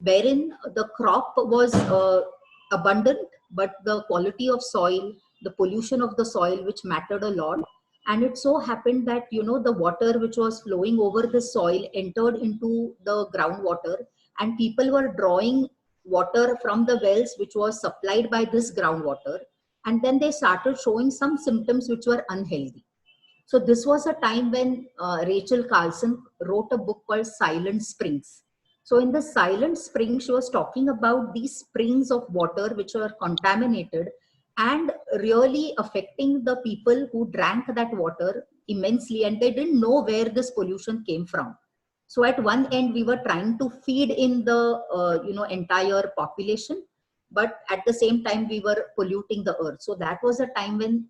wherein the crop was abundant, but the quality of soil, the pollution of the soil, which mattered a lot. And it so happened that, the water which was flowing over the soil entered into the groundwater, and people were drawing water from the wells which was supplied by this groundwater. And then they started showing some symptoms which were unhealthy. So this was a time when Rachel Carlson wrote a book called Silent Springs. So in the Silent Springs, she was talking about these springs of water which were contaminated and really affecting the people who drank that water immensely, and they didn't know where this pollution came from. So at one end, we were trying to feed in the entire population, but at the same time, we were polluting the earth. So that was a time when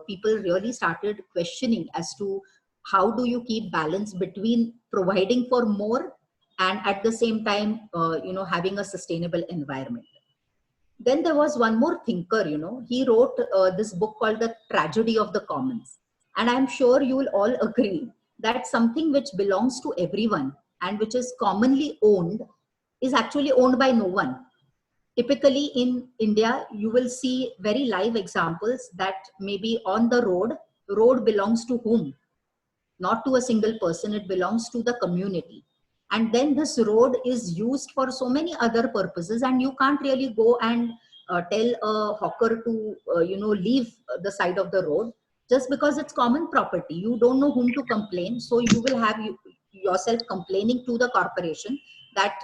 people really started questioning as to how do you keep balance between providing for more and at the same time having a sustainable environment. Then there was one more thinker, he wrote this book called The Tragedy of the Commons. And I'm sure you will all agree that something which belongs to everyone and which is commonly owned is actually owned by no one. Typically in India, you will see very live examples that maybe on the road belongs to whom? Not to a single person, it belongs to the community. And then this road is used for so many other purposes, and you can't really go and tell a hawker to leave the side of the road just because it's common property. You don't know whom to complain, so you will have yourself complaining to the corporation that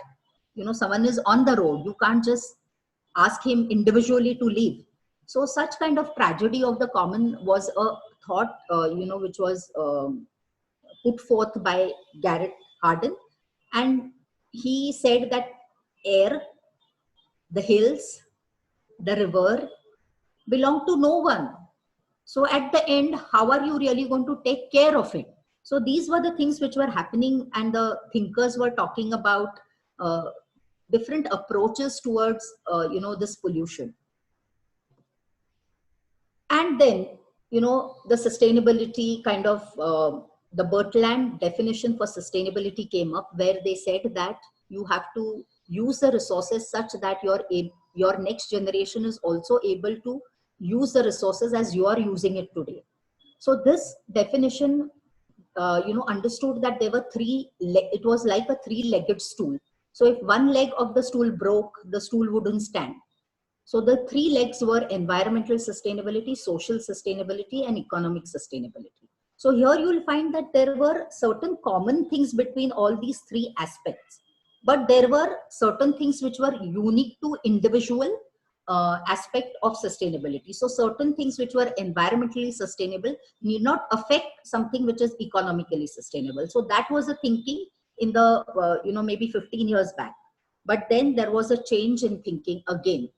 someone is on the road. You can't just ask him individually to leave. So such kind of tragedy of the common was a thought which was put forth by Garrett Hardin. And he said that air, the hills, the river belong to no one. So at the end, how are you really going to take care of it? So these were the things which were happening, and the thinkers were talking about uh, different approaches towards this pollution. And then the sustainability kind of the Bertland definition for sustainability came up, where they said that you have to use the resources such that your next generation is also able to use the resources as you are using it today. So this definition understood that there were it was like a three-legged stool. So if one leg of the stool broke, the stool wouldn't stand. So the three legs were environmental sustainability, social sustainability, and economic sustainability. So here you will find that there were certain common things between all these three aspects, but there were certain things which were unique to individual aspect of sustainability. So certain things which were environmentally sustainable need not affect something which is economically sustainable. So that was the thinking in the maybe 15 years back. But then there was a change in thinking again,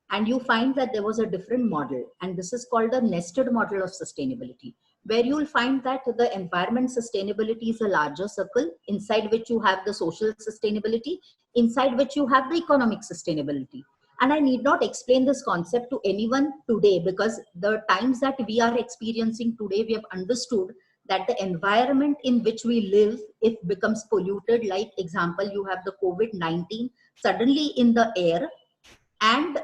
and you find that there was a different model, and this is called the nested model of sustainability, where you'll find that the environment sustainability is a larger circle inside which you have the social sustainability, inside which you have the economic sustainability. And I need not explain this concept to anyone today, because the times that we are experiencing today, we have understood that the environment in which we live, if becomes polluted, like example, you have the COVID-19 suddenly in the air, and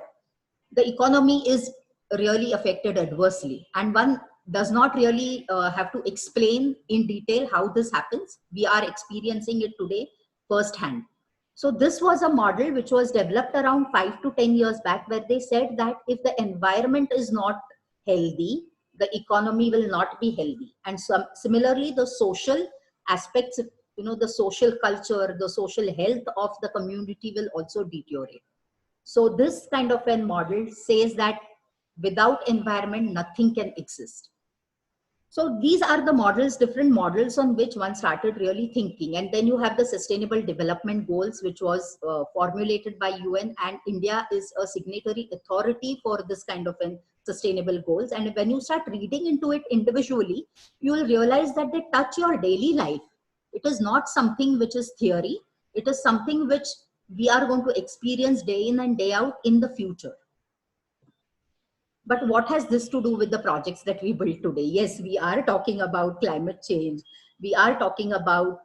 the economy is really affected adversely, and one does not really have to explain in detail how this happens. We are experiencing it today firsthand. So this was a model which was developed around 5 to 10 years back, where they said that if the environment is not healthy, the economy will not be healthy. And similarly, the social aspects, the social culture, the social health of the community will also deteriorate. So this kind of a model says that without environment, nothing can exist. So these are the models, different models on which one started really thinking. And then you have the Sustainable Development Goals, which was formulated by UN, and India is a signatory authority for this kind of an sustainable goals. And when you start reading into it individually, you will realize that they touch your daily life. It is not something which is theory. It is something which we are going to experience day in and day out in the future. But what has this to do with the projects that we build today? Yes, we are talking about climate change. We are talking about,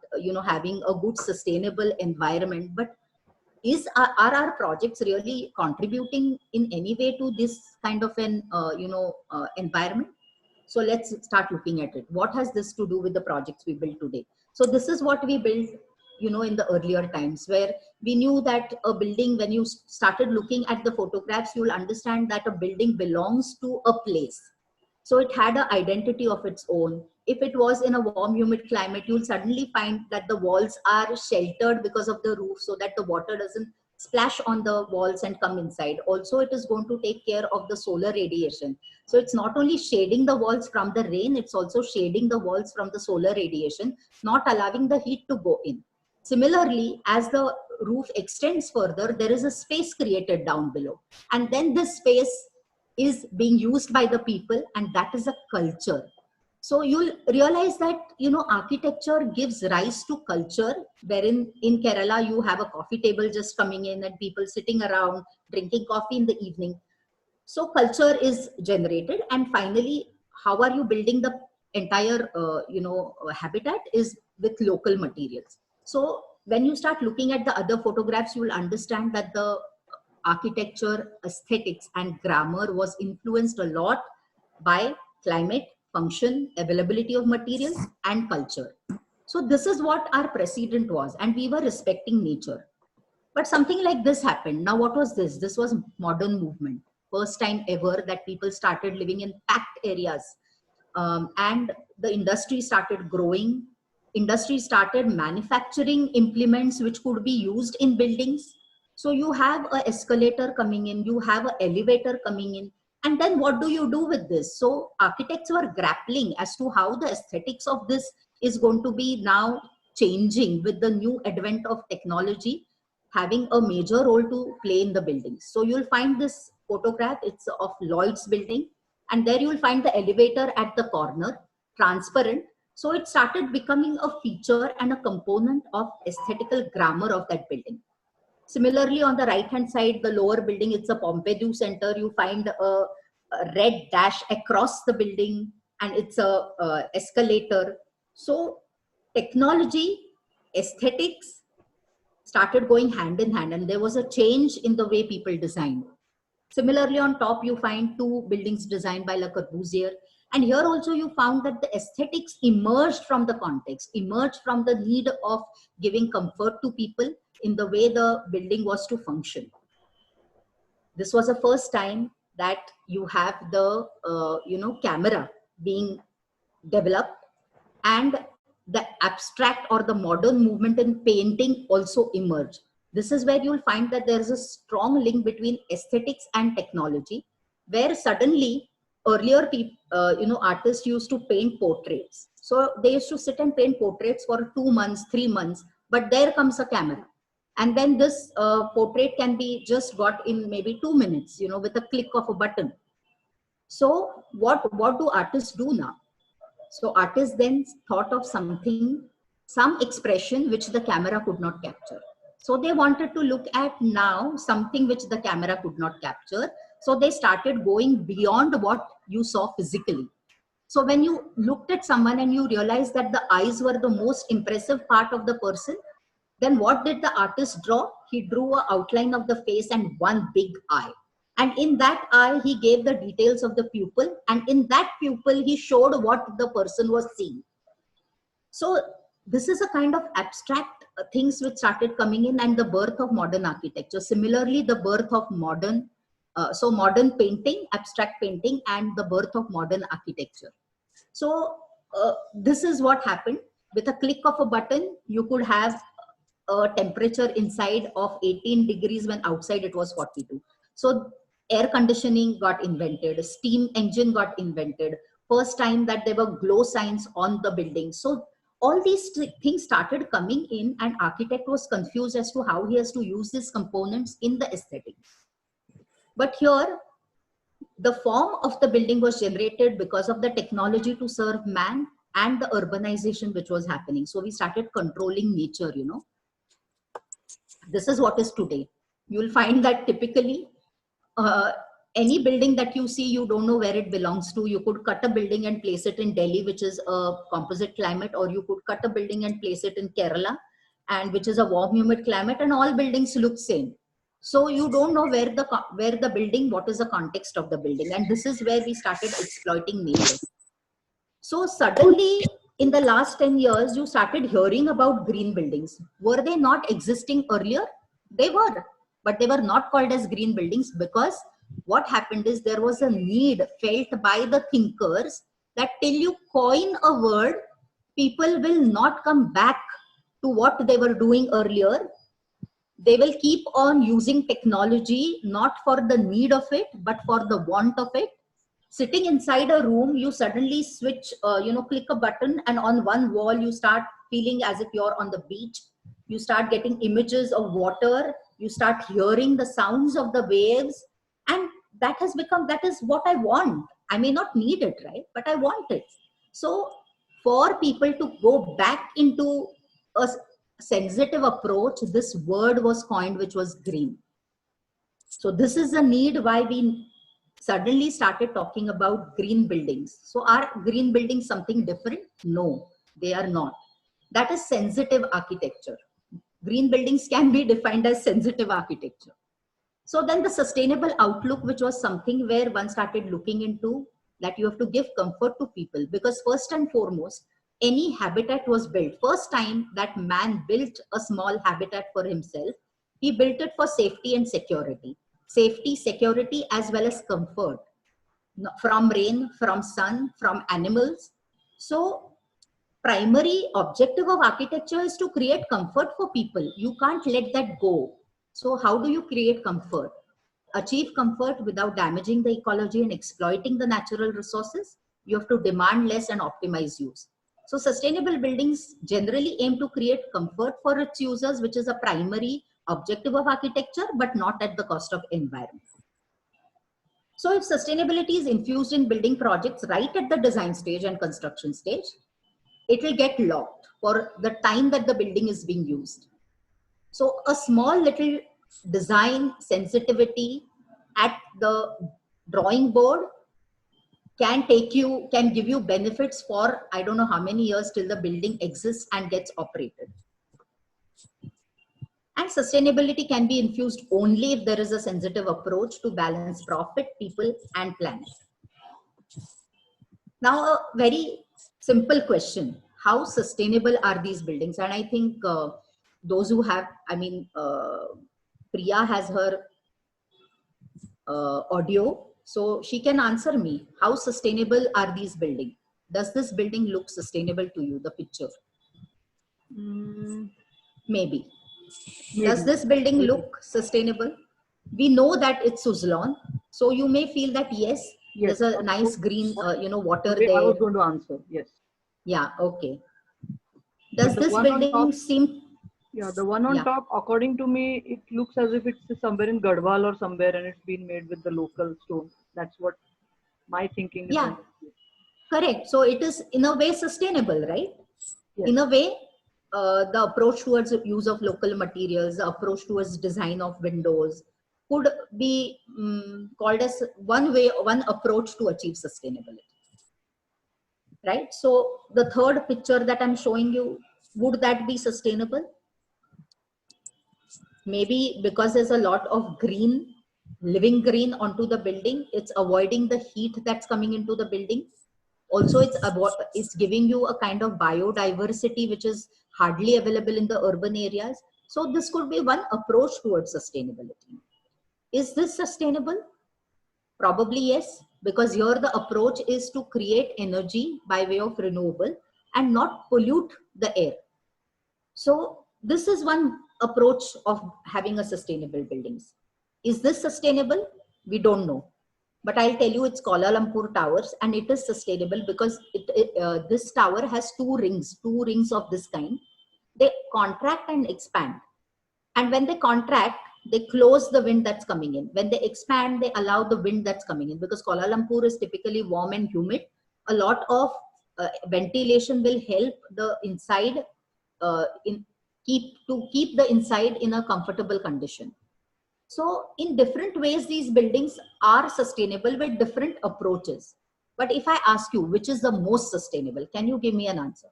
having a good sustainable environment. But are our projects really contributing in any way to this kind of an environment? So let's start looking at it. What has this to do with the projects we build today? So this is what we built, in the earlier times, where we knew that a building, when you started looking at the photographs, you will understand that a building belongs to a place. So it had an identity of its own. If it was in a warm, humid climate, you'll suddenly find that the walls are sheltered because of the roof so that the water doesn't splash on the walls and come inside. Also, it is going to take care of the solar radiation. So it's not only shading the walls from the rain, it's also shading the walls from the solar radiation, not allowing the heat to go in. Similarly, as the roof extends further, there is a space created down below. And then this space is being used by the people, and that is a culture. So you'll realize that, architecture gives rise to culture, wherein in Kerala, you have a coffee table just coming in and people sitting around drinking coffee in the evening. So culture is generated. And finally, how are you building the entire, habitat is with local materials. So when you start looking at the other photographs, you will understand that the architecture, aesthetics, and grammar was influenced a lot by climate, function, availability of materials, and culture. So this is what our precedent was, and we were respecting nature. But something like this happened. Now, what was this? This was modern movement. First time ever that people started living in packed areas, and the industry started growing. Industry started manufacturing implements which could be used in buildings. So you have an escalator coming in, you have an elevator coming in, and then what do you do with this? So architects were grappling as to how the aesthetics of this is going to be now changing with the new advent of technology having a major role to play in the buildings. So you'll find this photograph, it's of Lloyd's building, and there you'll find the elevator at the corner, transparent. So it started becoming a feature and a component of aesthetical grammar of that building. Similarly, on the right hand side, the lower building, it's a Pompidou Center. You find a red dash across the building, and it's a escalator. So technology, aesthetics started going hand in hand, and there was a change in the way people design. Similarly, on top, you find two buildings designed by Le Corbusier. And here also you found that the aesthetics emerged from the context, emerged from the need of giving comfort to people in the way the building was to function. This was the first time that you have the, camera being developed, and the abstract or the modern movement in painting also emerged. This is where you'll find that there is a strong link between aesthetics and technology, where suddenly earlier people, artists used to paint portraits. So they used to sit and paint portraits for 2 months, 3 months, but there comes a camera. And then this portrait can be just got in maybe 2 minutes, with a click of a button. So what do artists do now? So artists then thought of something, some expression which the camera could not capture. So they wanted to look at now something which the camera could not capture. So they started going beyond what you saw physically. So when you looked at someone and you realized that the eyes were the most impressive part of the person, then what did the artist draw? He drew an outline of the face and one big eye. And in that eye, he gave the details of the pupil. And in that pupil, he showed what the person was seeing. So this is a kind of abstract things which started coming in, and the birth of modern architecture. Similarly, the birth of modern painting, abstract painting, and the birth of modern architecture. So this is what happened. With a click of a button, you could have a temperature inside of 18 degrees when outside it was 42. So air conditioning got invented, steam engine got invented, first time that there were glow signs on the building. So all these things started coming in, and architect was confused as to how he has to use these components in the aesthetic. But here, the form of the building was generated because of the technology to serve man and the urbanization which was happening. So we started controlling nature, This is what is today. You'll find that typically any building that you see, you don't know where it belongs to. You could cut a building and place it in Delhi, which is a composite climate, or you could cut a building and place it in Kerala. and which is a warm humid climate, and all buildings look same. So you don't know where the building, what is the context of the building, and this is where we started exploiting nature. So suddenly in the last 10 years you started hearing about green buildings. Were they not existing earlier? They were, but they were not called as green buildings, because what happened is there was a need felt by the thinkers that till you coin a word, people will not come back to what they were doing earlier. They will keep on using technology not for the need of it but for the want of it. Sitting inside a room, you suddenly switch, click a button, and on one wall you start feeling as if you're on the beach. You start getting images of water, you start hearing the sounds of the waves, and that is what I want. I may not need it, right, but I want it. So for people to go back into a sensitive approach, this word was coined, which was green. So this is the need why we suddenly started talking about green buildings. So are green buildings something different? No, they are not. That is sensitive architecture. Green buildings can be defined as sensitive architecture. So then the sustainable outlook, which was something where one started looking into that you have to give comfort to people, because first and foremost, any habitat was built. First time that man built a small habitat for himself, he built it for safety and security. Safety, security, as well as comfort from rain, from sun, from animals. So primary objective of architecture is to create comfort for people. You can't let that go. So how do you create comfort? Achieve comfort without damaging the ecology and exploiting the natural resources. You have to demand less and optimize use. So sustainable buildings generally aim to create comfort for its users, which is a primary objective of architecture, but not at the cost of environment. So if sustainability is infused in building projects right at the design stage and construction stage, it will get locked for the time that the building is being used. So a small little design sensitivity at the drawing board can give you benefits for I don't know how many years till the building exists and gets operated. And sustainability can be infused only if there is a sensitive approach to balance profit, people, and planet. Now, a very simple question: how sustainable are these buildings? And I think those who have, Priya has her audio, so she can answer me. How sustainable are these buildings? Does this building look sustainable to you? The picture, maybe. Does this building look sustainable? We know that it's Suzlon, so you may feel that yes, there's a nice green, water there. I was going to answer, yes. Yeah, okay. Does this building seem... Yeah, the one on top, according to me, it looks as if it's somewhere in Garhwal or somewhere, and it's been made with the local stone. That's what my thinking is. Yeah, correct. So it is in a way sustainable, right? Yes. In a way, the approach towards the use of local materials, the approach towards design of windows could be called as one approach to achieve sustainability. Right? So the third picture that I'm showing you, would that be sustainable? Maybe because there's a lot of green, living green onto the building, it's avoiding the heat that's coming into the building. Also, it's giving you a kind of biodiversity which is hardly available in the urban areas. So this could be one approach towards sustainability. Is this sustainable? Probably yes, because here the approach is to create energy by way of renewable and not pollute the air. So this is one approach of having a sustainable buildings. Is this sustainable? We don't know. But I'll tell you, it's Kuala Lumpur Towers, and it is sustainable because this tower has two rings of this kind. They contract and expand. And when they contract, they close the wind that's coming in. When they expand, they allow the wind that's coming in, because Kuala Lumpur is typically warm and humid. A lot of ventilation will help the inside keep the inside in a comfortable condition. So in different ways, these buildings are sustainable with different approaches. But if I ask you which is the most sustainable, can you give me an answer?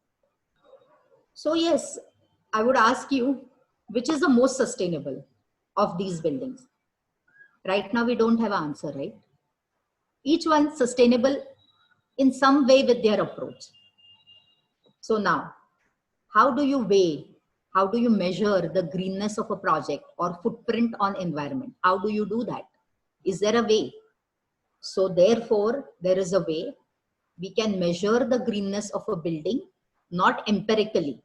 So yes, I would ask you, which is the most sustainable of these buildings? Right now, we don't have an answer, right? Each one sustainable in some way with their approach. So now, how do you weigh, how do you measure the greenness of a project or footprint on environment? How do you do that? Is there a way? So therefore, there is a way. We can measure the greenness of a building, not empirically.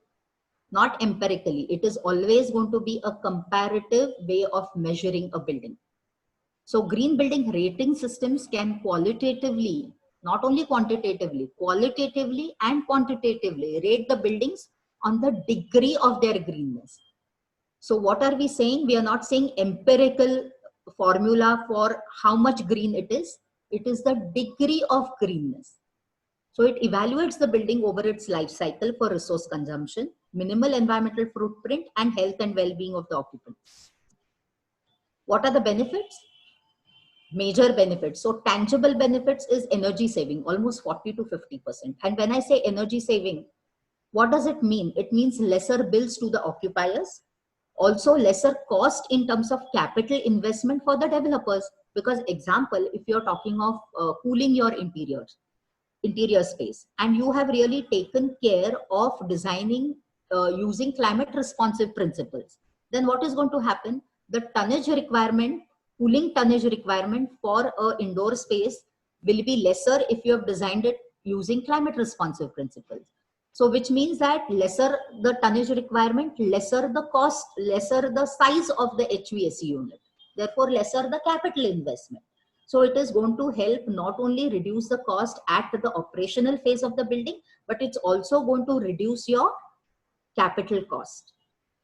Not empirically. It is always going to be a comparative way of measuring a building. So green building rating systems can qualitatively, not only quantitatively, qualitatively and quantitatively rate the buildings on the degree of their greenness. So what are we saying? We are not saying empirical formula for how much green it is. It is the degree of greenness. So it evaluates the building over its life cycle for resource consumption, minimal environmental footprint, and health and well-being of the occupants. What are the benefits? Major benefits. So tangible benefits is energy saving, almost 40 to 50%. And when I say energy saving, what does it mean? It means lesser bills to the occupiers, also lesser cost in terms of capital investment for the developers. Because example, if you're talking of cooling your interior space, and you have really taken care of designing using climate responsive principles, then what is going to happen? The tonnage requirement, cooling tonnage requirement for a indoor space will be lesser if you have designed it using climate responsive principles. So which means that lesser the tonnage requirement, lesser the cost, lesser the size of the HVAC unit, therefore lesser the capital investment. So it is going to help not only reduce the cost at the operational phase of the building, but it's also going to reduce your capital cost.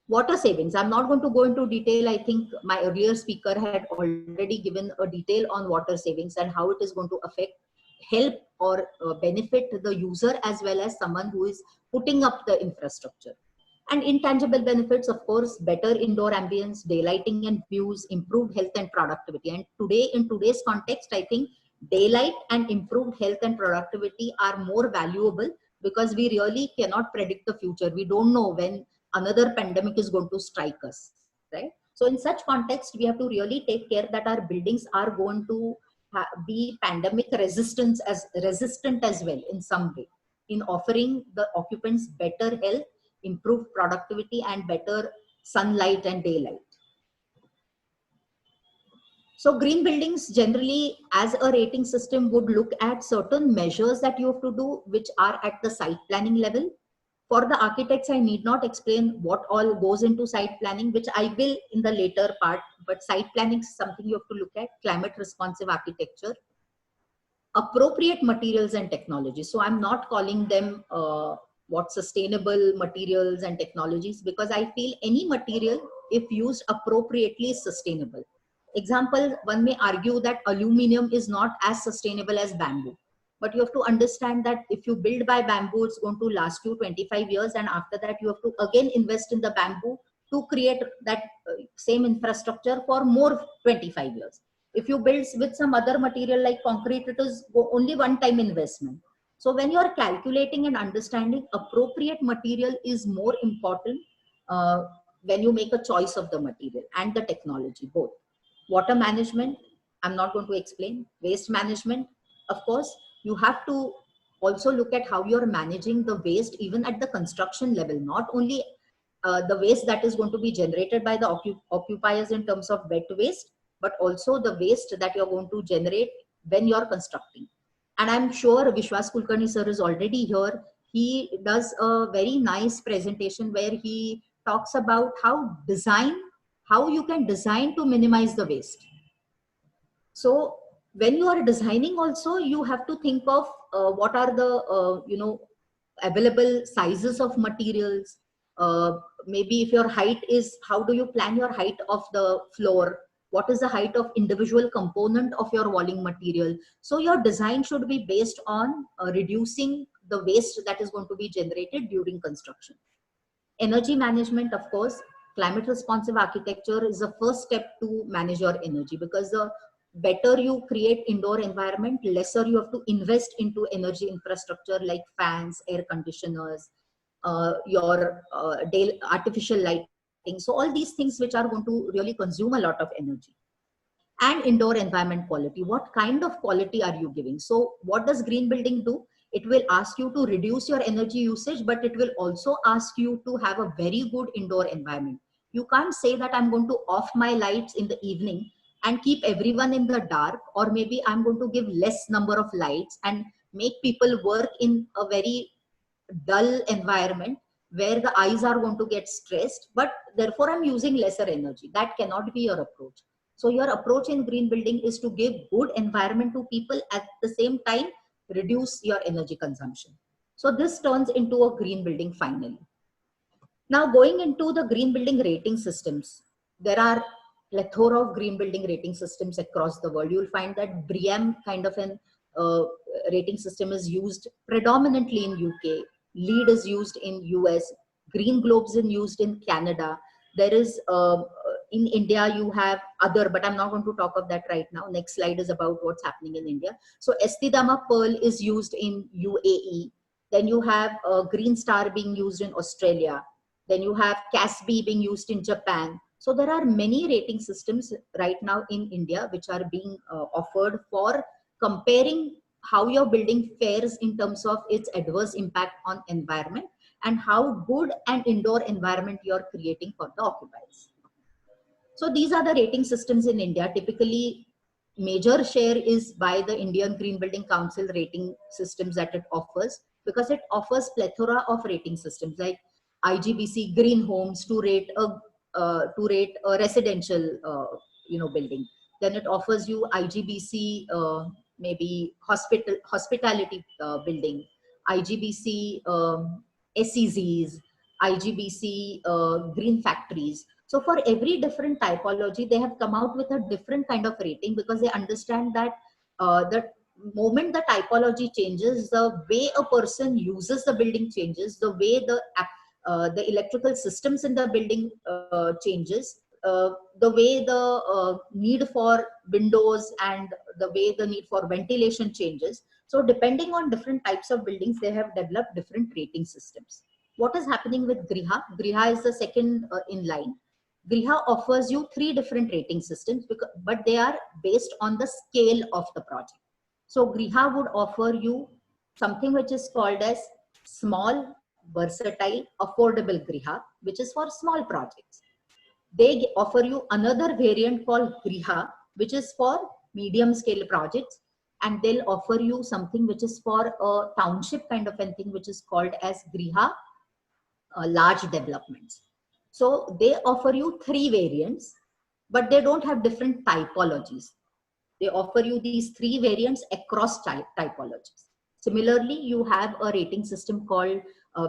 Water savings, I'm not going to go into detail. I think my earlier speaker had already given a detail on water savings and how it is going to affect, help or benefit the user as well as someone who is putting up the infrastructure. And intangible benefits, of course, better indoor ambience, daylighting and views, improved health and productivity. And today, in today's context, I think daylight and improved health and productivity are more valuable because we really cannot predict the future. We don't know when another pandemic is going to strike us, right? So in such context, we have to really take care that our buildings are going to be pandemic resistant as well in some way, in offering the occupants better health, improved productivity, and better sunlight and daylight. So green buildings generally as a rating system would look at certain measures that you have to do, which are at the site planning level. For the architects, I need not explain what all goes into site planning, which I will in the later part, but site planning is something you have to look at, climate responsive architecture, appropriate materials and technologies. So I'm not calling them what sustainable materials and technologies, because I feel any material, if used appropriately, is sustainable. Example, one may argue that aluminum is not as sustainable as bamboo. But you have to understand that if you build by bamboo, it's going to last you 25 years. And after that, you have to again invest in the bamboo to create that same infrastructure for more 25 years. If you build with some other material like concrete, it is only one-time investment. So when you are calculating and understanding, appropriate material is more important when you make a choice of the material and the technology, both. Water management, I'm not going to explain. Waste management, of course, you have to also look at how you're managing the waste even at the construction level, not only the waste that is going to be generated by the occupiers in terms of wet waste, but also the waste that you're going to generate when you're constructing. And I'm sure Vishwas Kulkarni sir is already here. He does a very nice presentation where he talks about how you can design to minimize the waste. So when you are designing also, you have to think of what are the available sizes of materials. Maybe if your height is, how do you plan your height of the floor? What is the height of individual component of your walling material? So your design should be based on reducing the waste that is going to be generated during construction. Energy management, of course, climate responsive architecture is the first step to manage your energy, because the better you create indoor environment, lesser you have to invest into energy infrastructure like fans, air conditioners, your artificial lighting. So all these things which are going to really consume a lot of energy. And indoor environment quality. What kind of quality are you giving? So what does green building do? It will ask you to reduce your energy usage, but it will also ask you to have a very good indoor environment. You can't say that I'm going to off my lights in the evening and keep everyone in the dark, or maybe I'm going to give less number of lights and make people work in a very dull environment where the eyes are going to get stressed, but therefore I'm using lesser energy. That cannot be your approach. So your approach in green building is to give good environment to people, at the same time reduce your energy consumption. So this turns into a green building finally. Now going into the green building rating systems, there are plethora of green building rating systems across the world. You'll find that BREEAM kind of an rating system is used predominantly in UK. LEED is used in US. Green Globes is used in Canada. There is in India you have other, but I'm not going to talk of that right now. Next slide is about what's happening in India. So Estidama Pearl is used in UAE. Then you have Green Star being used in Australia. Then you have CASB being used in Japan. So there are many rating systems right now in India which are being offered for comparing how your building fares in terms of its adverse impact on environment and how good an indoor environment you're creating for the occupiers. So these are the rating systems in India. Typically, major share is by the Indian Green Building Council rating systems that it offers, because it offers plethora of rating systems like IGBC Green Homes to rate a residential building. Then it offers you IGBC maybe hospitality building, IGBC SEZs, IGBC green factories. So for every different typology, they have come out with a different kind of rating, because they understand that the moment the typology changes, the way a person uses the building changes, the way the electrical systems in the building changes, the way the need for windows and the way the need for ventilation changes. So depending on different types of buildings, they have developed different rating systems. What is happening with Griha? Griha is the second in line. Griha offers you 3 different rating systems, but they are based on the scale of the project. So Griha would offer you something which is called as small, versatile, affordable Griha, which is for small projects. They offer you another variant called Griha, which is for medium scale projects, and they'll offer you something which is for a township kind of a thing, which is called as Griha large developments. So they offer you 3 variants, but they don't have different typologies. They offer you these 3 variants across typologies. Similarly, you have a rating system called,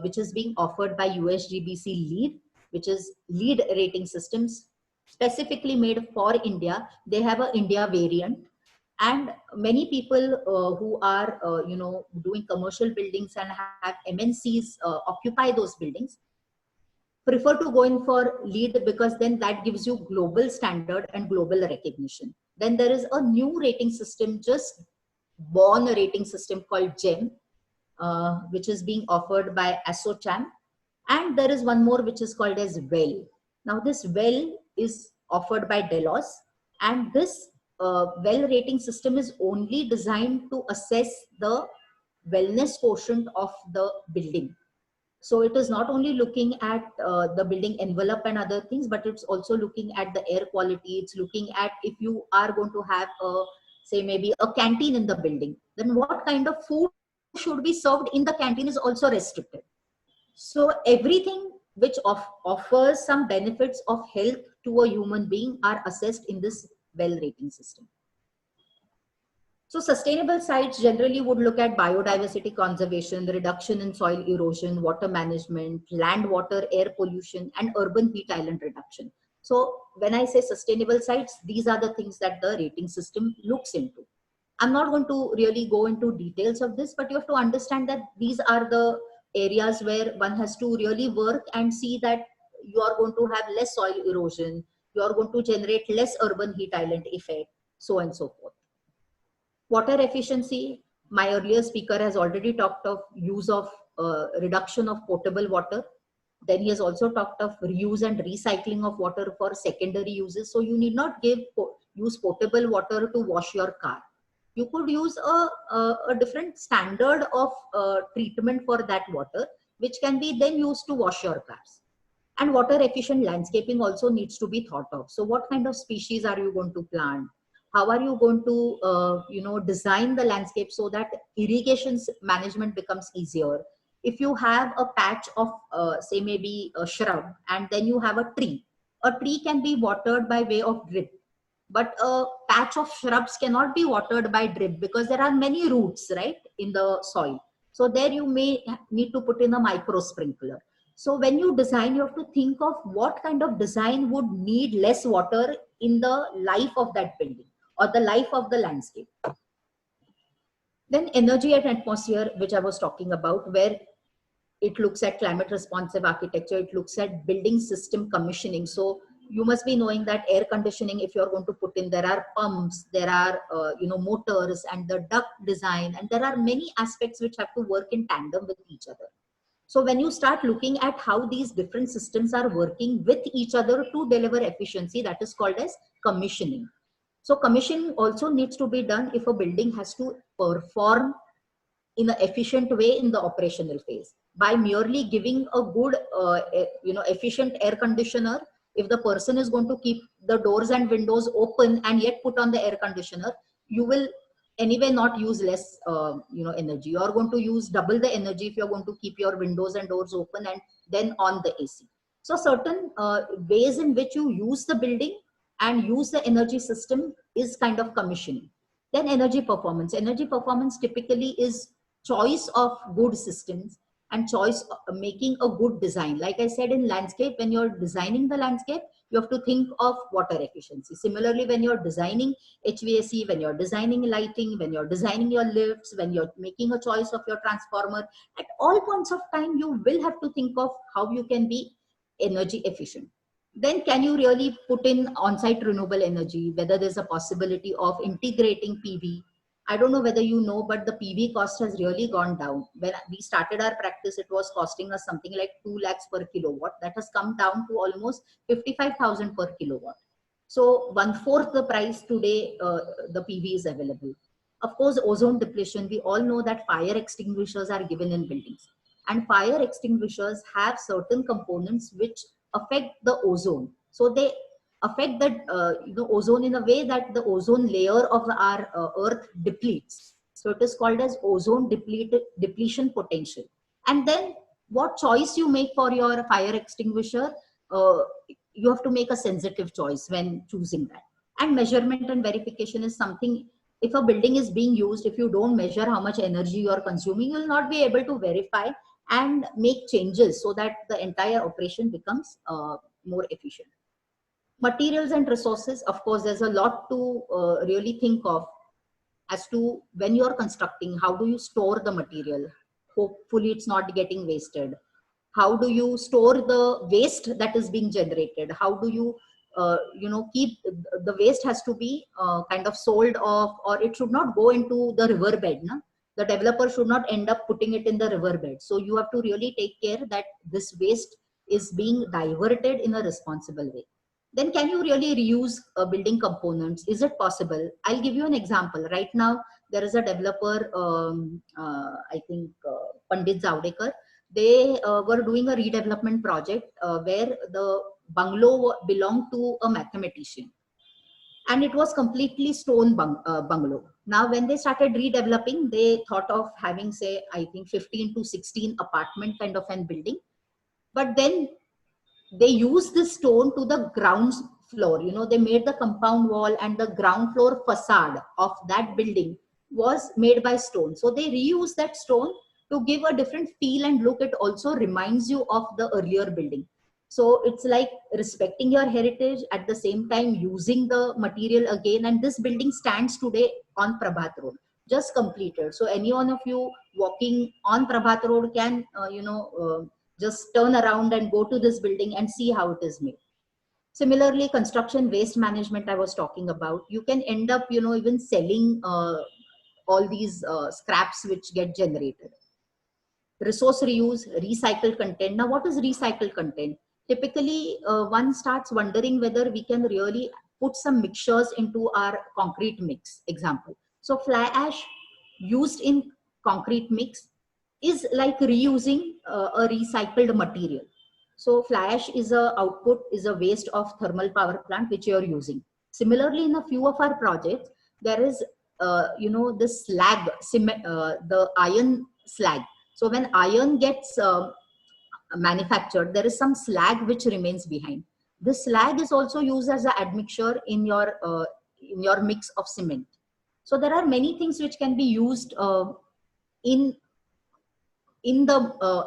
which is being offered by USGBC LEED, which is LEED rating systems specifically made for India. They have an India variant, and many people who are doing commercial buildings and have MNCs occupy those buildings prefer to go in for LEED, because then that gives you global standard and global recognition. Then there is a new rating system, just born a rating system called GEM, which is being offered by ASSOCHAM. And there is one more which is called as WELL. Now this WELL is offered by Delos, and this WELL rating system is only designed to assess the wellness quotient of the building. So it is not only looking at the building envelope and other things, but it's also looking at the air quality. It's looking at if you are going to have say maybe a canteen in the building, then what kind of food should be served in the canteen is also restricted. So everything which offers some benefits of health to a human being are assessed in this WELL rating system. So sustainable sites generally would look at biodiversity conservation, the reduction in soil erosion, water management, land, water, air pollution, and urban heat island reduction. So when I say sustainable sites, these are the things that the rating system looks into. I'm not going to really go into details of this, but you have to understand that these are the areas where one has to really work and see that you are going to have less soil erosion, you are going to generate less urban heat island effect, so on and so forth. Water efficiency, my earlier speaker has already talked of use of reduction of potable water. Then he has also talked of reuse and recycling of water for secondary uses. So you need not use potable water to wash your car. You could use a different standard of treatment for that water, which can be then used to wash your cars. And water efficient landscaping also needs to be thought of. So what kind of species are you going to plant? How are you going to design the landscape so that irrigation management becomes easier? If you have a patch of say maybe a shrub, and then you have a tree can be watered by way of drip, but a patch of shrubs cannot be watered by drip because there are many roots, right, in the soil. So there you may need to put in a micro sprinkler. So when you design, you have to think of what kind of design would need less water in the life of that building or the life of the landscape. Then energy and atmosphere, which I was talking about, where it looks at climate responsive architecture, it looks at building system commissioning. So you must be knowing that air conditioning, if you're going to put in, there are pumps, there are motors, and the duct design, and there are many aspects which have to work in tandem with each other. So when you start looking at how these different systems are working with each other to deliver efficiency, that is called as commissioning. So commissioning also needs to be done if a building has to perform in an efficient way in the operational phase. By merely giving a good efficient air conditioner, if the person is going to keep the doors and windows open and yet put on the air conditioner, you will anyway not use less energy. You are going to use double the energy if you're going to keep your windows and doors open and then on the AC. So certain ways in which you use the building and use the energy system is kind of commissioning. Then energy performance. Energy performance typically is choice of good systems and choice of making a good design. Like I said, in landscape, when you're designing the landscape, you have to think of water efficiency. Similarly, when you're designing HVAC, when you're designing lighting, when you're designing your lifts, when you're making a choice of your transformer, at all points of time, you will have to think of how you can be energy efficient. Then can you really put in on-site renewable energy, whether there's a possibility of integrating PV. I don't know whether you know, but the PV cost has really gone down. When we started our practice, it was costing us something like 2 lakhs per kilowatt. That has come down to almost 55,000 per kilowatt. So 1/4 the price today, the PV is available. Of course, ozone depletion, we all know that fire extinguishers are given in buildings. And fire extinguishers have certain components which affect the ozone. So they affect the ozone in a way that the ozone layer of our earth depletes. So it is called as ozone depletion potential. And then what choice you make for your fire extinguisher, you have to make a sensitive choice when choosing that. And measurement and verification is something, if a building is being used, if you don't measure how much energy you are consuming, you will not be able to verify and make changes so that the entire operation becomes more efficient. Materials and resources, of course, there's a lot to really think of as to when you're constructing, how do you store the material? Hopefully it's not getting wasted. How do you store the waste that is being generated? How do you keep the waste has to be kind of sold off, or it should not go into the riverbed. No? The developer should not end up putting it in the riverbed. So you have to really take care that this waste is being diverted in a responsible way. Then can you really reuse building components? Is it possible? I'll give you an example. Right now, there is a developer, I think Pandit Zavdekar. They were doing a redevelopment project where the bungalow belonged to a mathematician. And it was completely stone bungalow. Now, when they started redeveloping, they thought of having, say, I think 15 to 16 apartment kind of an building. But then they used this stone to the ground floor. They made the compound wall and the ground floor facade of that building was made by stone. So they reused that stone to give a different feel and look. It also reminds you of the earlier building. So it's like respecting your heritage, at the same time using the material again. And this building stands today on Prabhat Road, just completed. So any one of you walking on Prabhat Road can, just turn around and go to this building and see how it is made. Similarly, construction waste management I was talking about, you can end up, even selling all these scraps which get generated. Resource reuse, recycled content. Now, what is recycled content? Typically, one starts wondering whether we can really put some mixtures into our concrete mix. Example. So fly ash used in concrete mix is like reusing a recycled material. So fly ash is a output, is a waste of thermal power plant which you are using. Similarly, in a few of our projects, there is the slag, cement, the iron slag. So when iron gets manufactured, there is some slag which remains behind. This slag is also used as an admixture in your mix of cement. So there are many things which can be used in in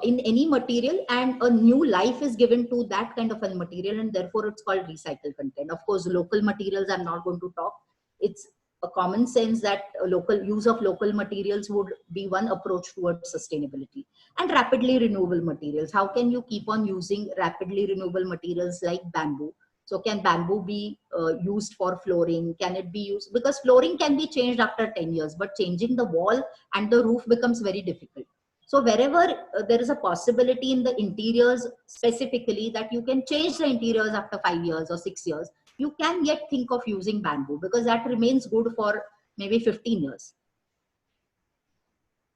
any material, and a new life is given to that kind of a material, and therefore it's called recycled content. Of course, local materials I'm not going to talk. It's a common sense that local use of local materials would be one approach towards sustainability. And rapidly renewable materials, how can you keep on using rapidly renewable materials like bamboo? So can bamboo be used for flooring? Can it be used, because flooring can be changed after 10 years, but changing the wall and the roof becomes very difficult. So wherever there is a possibility in the interiors specifically that you can change the interiors after 5 years or 6 years, you can yet think of using bamboo, because that remains good for maybe 15 years.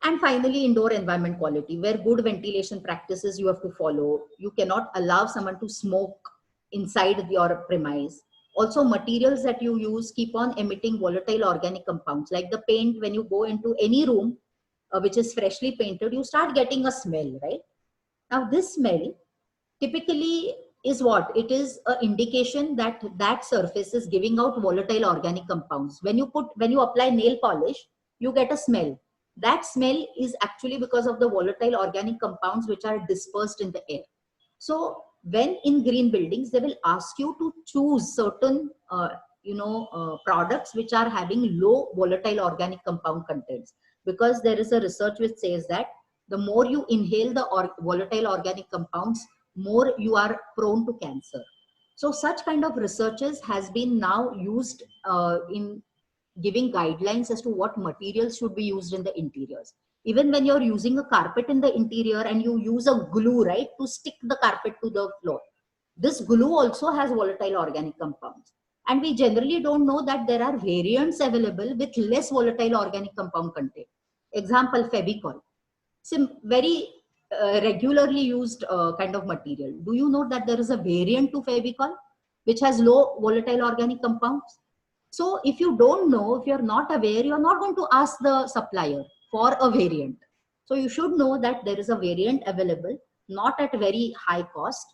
And finally, indoor environment quality, where good ventilation practices you have to follow. You cannot allow someone to smoke inside your premise. Also, materials that you use keep on emitting volatile organic compounds, like the paint. When you go into any room which is freshly painted, you start getting a smell, right? Now, this smell typically is what? It is an indication that that surface is giving out volatile organic compounds. When you apply nail polish, you get a smell. That smell is actually because of the volatile organic compounds which are dispersed in the air. So when in green buildings, they will ask you to choose certain products which are having low volatile organic compound contents, because there is a research which says that the more you inhale the volatile organic compounds, more you are prone to cancer. So such kind of researches has been now used in giving guidelines as to what materials should be used in the interiors. Even when you're using a carpet in the interior and you use a glue, right, to stick the carpet to the floor, this glue also has volatile organic compounds. And we generally don't know that there are variants available with less volatile organic compound content. Example, Fevicol. Very regularly used kind of material. Do you know that there is a variant to Fevicol which has low volatile organic compounds? So if you don't know, if you're not aware, you're not going to ask the supplier for a variant. So you should know that there is a variant available, not at very high cost.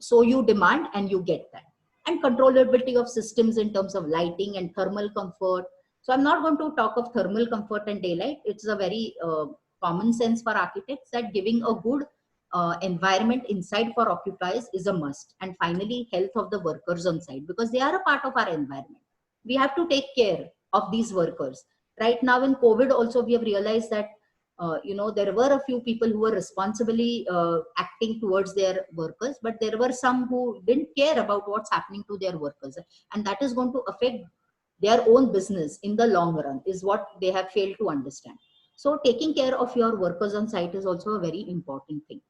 So you demand and you get that. And controllability of systems in terms of lighting and thermal comfort. So I'm not going to talk of thermal comfort and daylight. It's a very common sense for architects that giving a good environment inside for occupiers is a must. And finally, health of the workers on site, because they are a part of our environment. We have to take care of these workers. Right now in COVID also, we have realized that there were a few people who were responsibly acting towards their workers, but there were some who didn't care about what's happening to their workers. And that is going to affect their own business in the long run, is what they have failed to understand. So taking care of your workers on site is also a very important thing.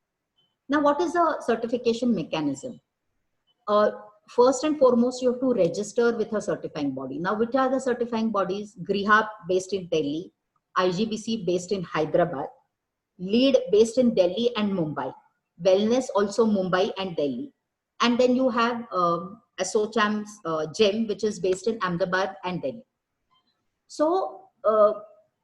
Now, what is a certification mechanism? First and foremost, you have to register with a certifying body. Now, which are the certifying bodies? GRIHA based in Delhi, IGBC based in Hyderabad, LEED based in Delhi and Mumbai, Wellness also Mumbai and Delhi. And then you have ASSOCHAM's GEM, which is based in Ahmedabad and Delhi. So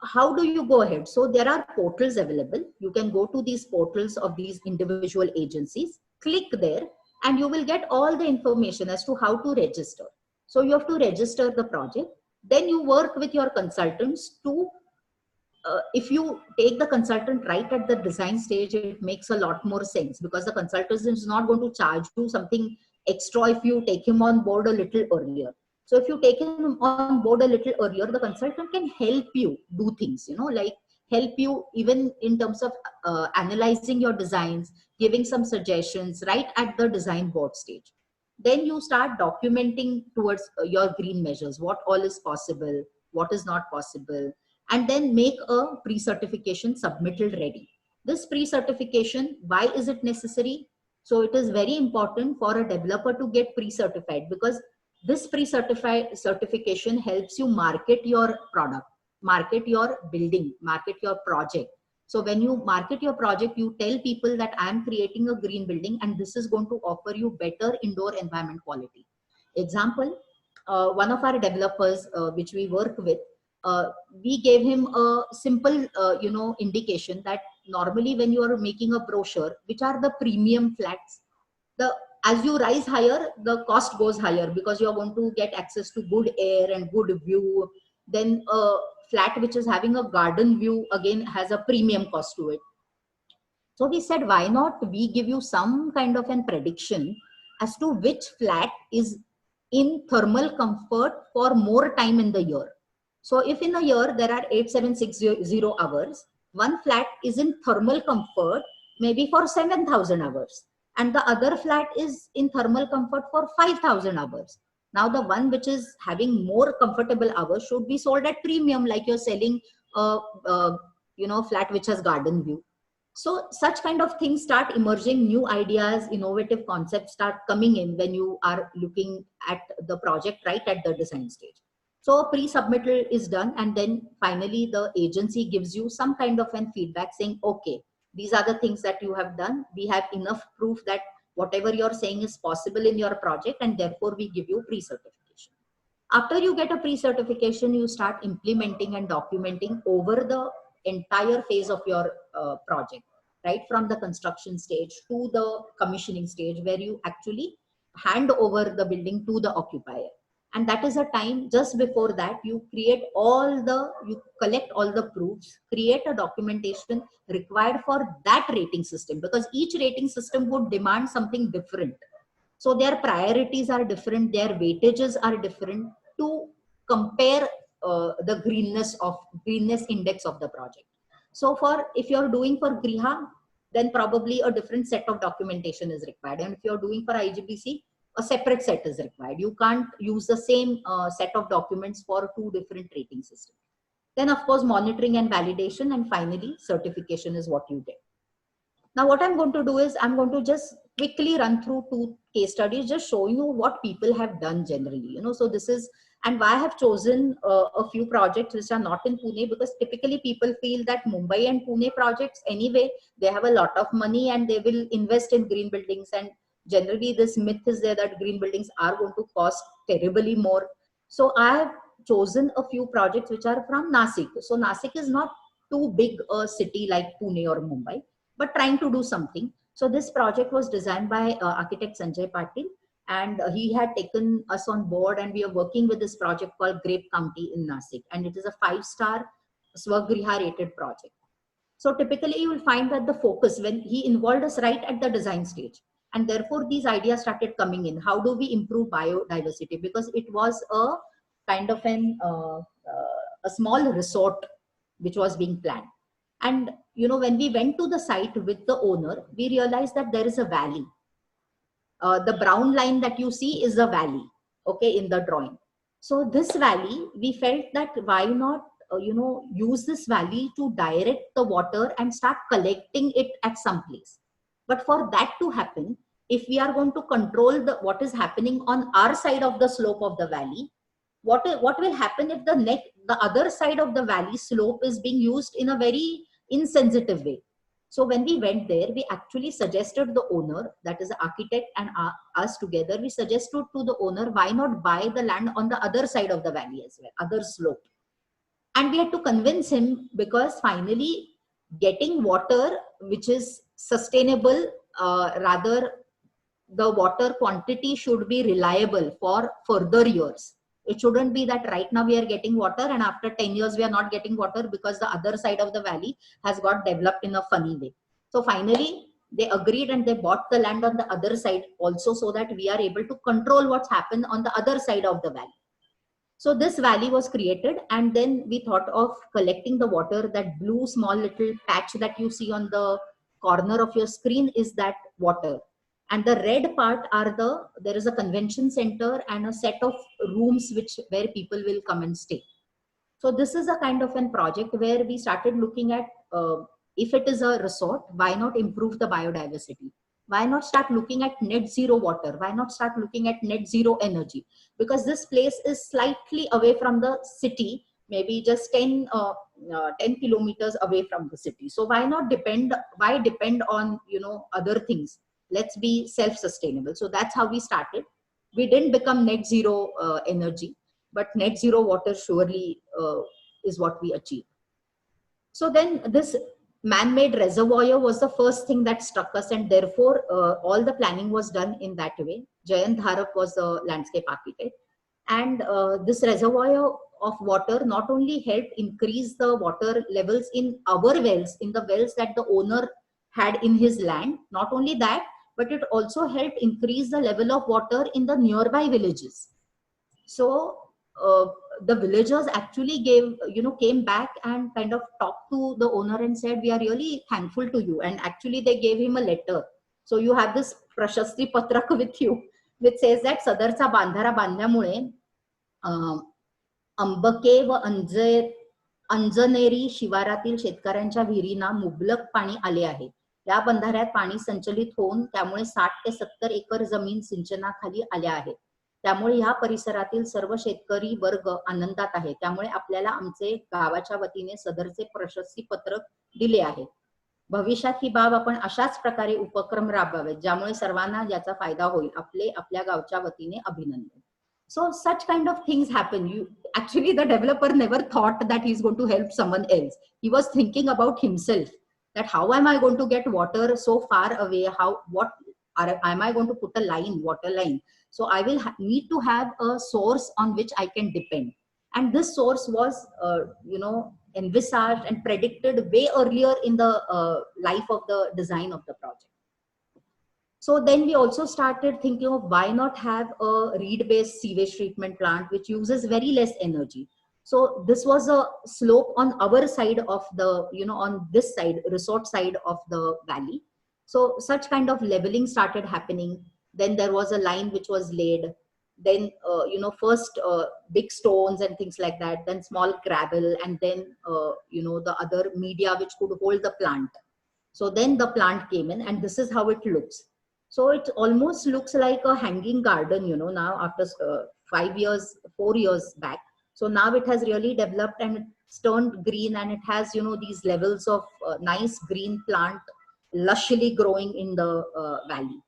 how do you go ahead? So there are portals available. You can go to these portals of these individual agencies, click there, and you will get all the information as to how to register. So you have to register the project. Then you work with your consultants to, if you take the consultant right at the design stage, it makes a lot more sense, because the consultant is not going to charge you something extra if you take him on board a little earlier. So if you take him on board a little earlier, the consultant can help you do things, like help you even in terms of analyzing your designs, giving some suggestions right at the design board stage. Then you start documenting towards your green measures, what all is possible, what is not possible, and then make a pre-certification submittal ready. This pre-certification, why is it necessary? So it is very important for a developer to get pre-certified, because this pre-certified certification helps you market your product, market your building, market your project. So when you market your project, you tell people that I am creating a green building and this is going to offer you better indoor environment quality. Example, one of our developers which we work with, we gave him a simple indication that normally when you are making a brochure, which are the premium flats, the as you rise higher, the cost goes higher, because you are going to get access to good air and good view. Then a flat which is having a garden view again has a premium cost to it. So we said, why not we give you some kind of an prediction as to which flat is in thermal comfort for more time in the year. So if in a year there are 8760 hours, one flat is in thermal comfort maybe for 7000 hours, and the other flat is in thermal comfort for 5000 hours. Now the one which is having more comfortable hours should be sold at premium, like you're selling a flat which has garden view. So such kind of things start emerging, new ideas, innovative concepts start coming in when you are looking at the project right at the design stage. So pre-submittal is done, and then finally the agency gives you some kind of an feedback saying, okay, these are the things that you have done. We have enough proof that whatever you're saying is possible in your project, and therefore we give you pre-certification. After you get a pre-certification, you start implementing and documenting over the entire phase of your project, right from the construction stage to the commissioning stage, where you actually hand over the building to the occupier. And that is a time just before that you collect all the proofs, create a documentation required for that rating system, because each rating system would demand something different. So their priorities are different, their weightages are different to compare the greenness index of the project. So for if you're doing for Griha, then probably a different set of documentation is required. And if you're doing for IGBC, a separate set is required. You can't use the same set of documents for two different rating systems. Then of course, monitoring and validation, and finally certification is what you get. Now what I'm going to do is I'm going to just quickly run through two case studies, just showing you what people have done generally. So this is, and why I have chosen a few projects which are not in Pune, because typically people feel that Mumbai and Pune projects anyway, they have a lot of money and they will invest in green buildings. And generally this myth is there that green buildings are going to cost terribly more. So I have chosen a few projects which are from Nasik. So Nasik is not too big a city like Pune or Mumbai, but trying to do something. So this project was designed by architect Sanjay Patil, and he had taken us on board, and we are working with this project called Grape County in Nasik, and it is a 5-star Swagriha rated project. So typically you will find that the focus, when he involved us right at the design stage, and therefore these ideas started coming in. How do we improve biodiversity? Because it was a kind of a small resort which was being planned. And when we went to the site with the owner, we realized that there is a valley. The brown line that you see is a valley, okay, in the drawing. So this valley, we felt that why not use this valley to direct the water and start collecting it at some place. But for that to happen, if we are going to control what is happening on our side of the slope of the valley, what will happen if the other side of the valley slope is being used in a very insensitive way? So when we went there, we actually suggested the owner, that is the architect and us together, we suggested to the owner, why not buy the land on the other side of the valley as well, other slope. And we had to convince him, because finally getting water which is sustainable, rather the water quantity should be reliable for further years. It shouldn't be that right now we are getting water and after 10 years we are not getting water because the other side of the valley has got developed in a funny way. So finally they agreed and they bought the land on the other side also, so that we are able to control what's happened on the other side of the valley. So this valley was created, and then we thought of collecting the water. That blue small little patch that you see on the corner of your screen is that water. And the red part there is a convention center and a set of rooms where people will come and stay. So this is a kind of a project where we started looking at if it is a resort, why not improve the biodiversity? Why not start looking at net zero water? Why not start looking at net zero energy? Because this place is slightly away from the city, maybe just 10 kilometers away from the city. So why depend on, other things? Let's be self-sustainable. So that's how we started. We didn't become net zero energy, but net zero water surely is what we achieved. So then this man-made reservoir was the first thing that struck us, and therefore all the planning was done in that way. Jayant Dharak was the landscape architect, and this reservoir of water not only helped increase the water levels in our wells, in the wells that the owner had in his land. Not only that, but it also helped increase the level of water in the nearby villages. So uh, the villagers actually came back and kind of talked to the owner and said, we are really thankful to you. And actually they gave him a letter. So you have this Prashasti Patrak with you, which says that Sadarcha Bandhara बांधल्यामुळे अंबके व अंजनेरी शिवारातील शेतकऱ्यांच्या विहिरींना मुबलक पाणी आले आहे. या बंधाऱ्यात पाणी संचलित होऊन त्यामुळे 60 ते 70 एकर जमीन सिंचनाखाली आल्या आहेत. त्यामुळे या परिसरातील सर्व शेतकरी वर्ग आनंदात आहे. त्यामुळे आपल्याला आमचे गावाच्या वतीने सदरचे प्रशस्ती पत्रक दिले आहे. भविष्यात ही बाब आपण अशाच प्रकारे उपक्रम राबवावेत ज्यामुळे सर्वांना याचा फायदा होईल. आपल्या गावच्या वतीने अभिनंदन. So such kind of things happen. Actually the developer never thought that he's going to help someone else. He was thinking about himself, that how am I going to get water so far away? Am I going to put a line, water line? So I will need to have a source on which I can depend. And this source was, envisaged and predicted way earlier in the life of the design of the project. So then we also started thinking of why not have a reed-based sewage treatment plant which uses very less energy. So this was a slope on our side of the, on this side, resort side of the valley. So such kind of leveling started happening. Then there was a line which was laid. Then, first big stones and things like that, then small gravel, and then, the other media which could hold the plant. So then the plant came in, and this is how it looks. So it almost looks like a hanging garden, now after 4 years back. So now it has really developed and it's turned green, and it has, these levels of nice green plant lushly growing in the valley.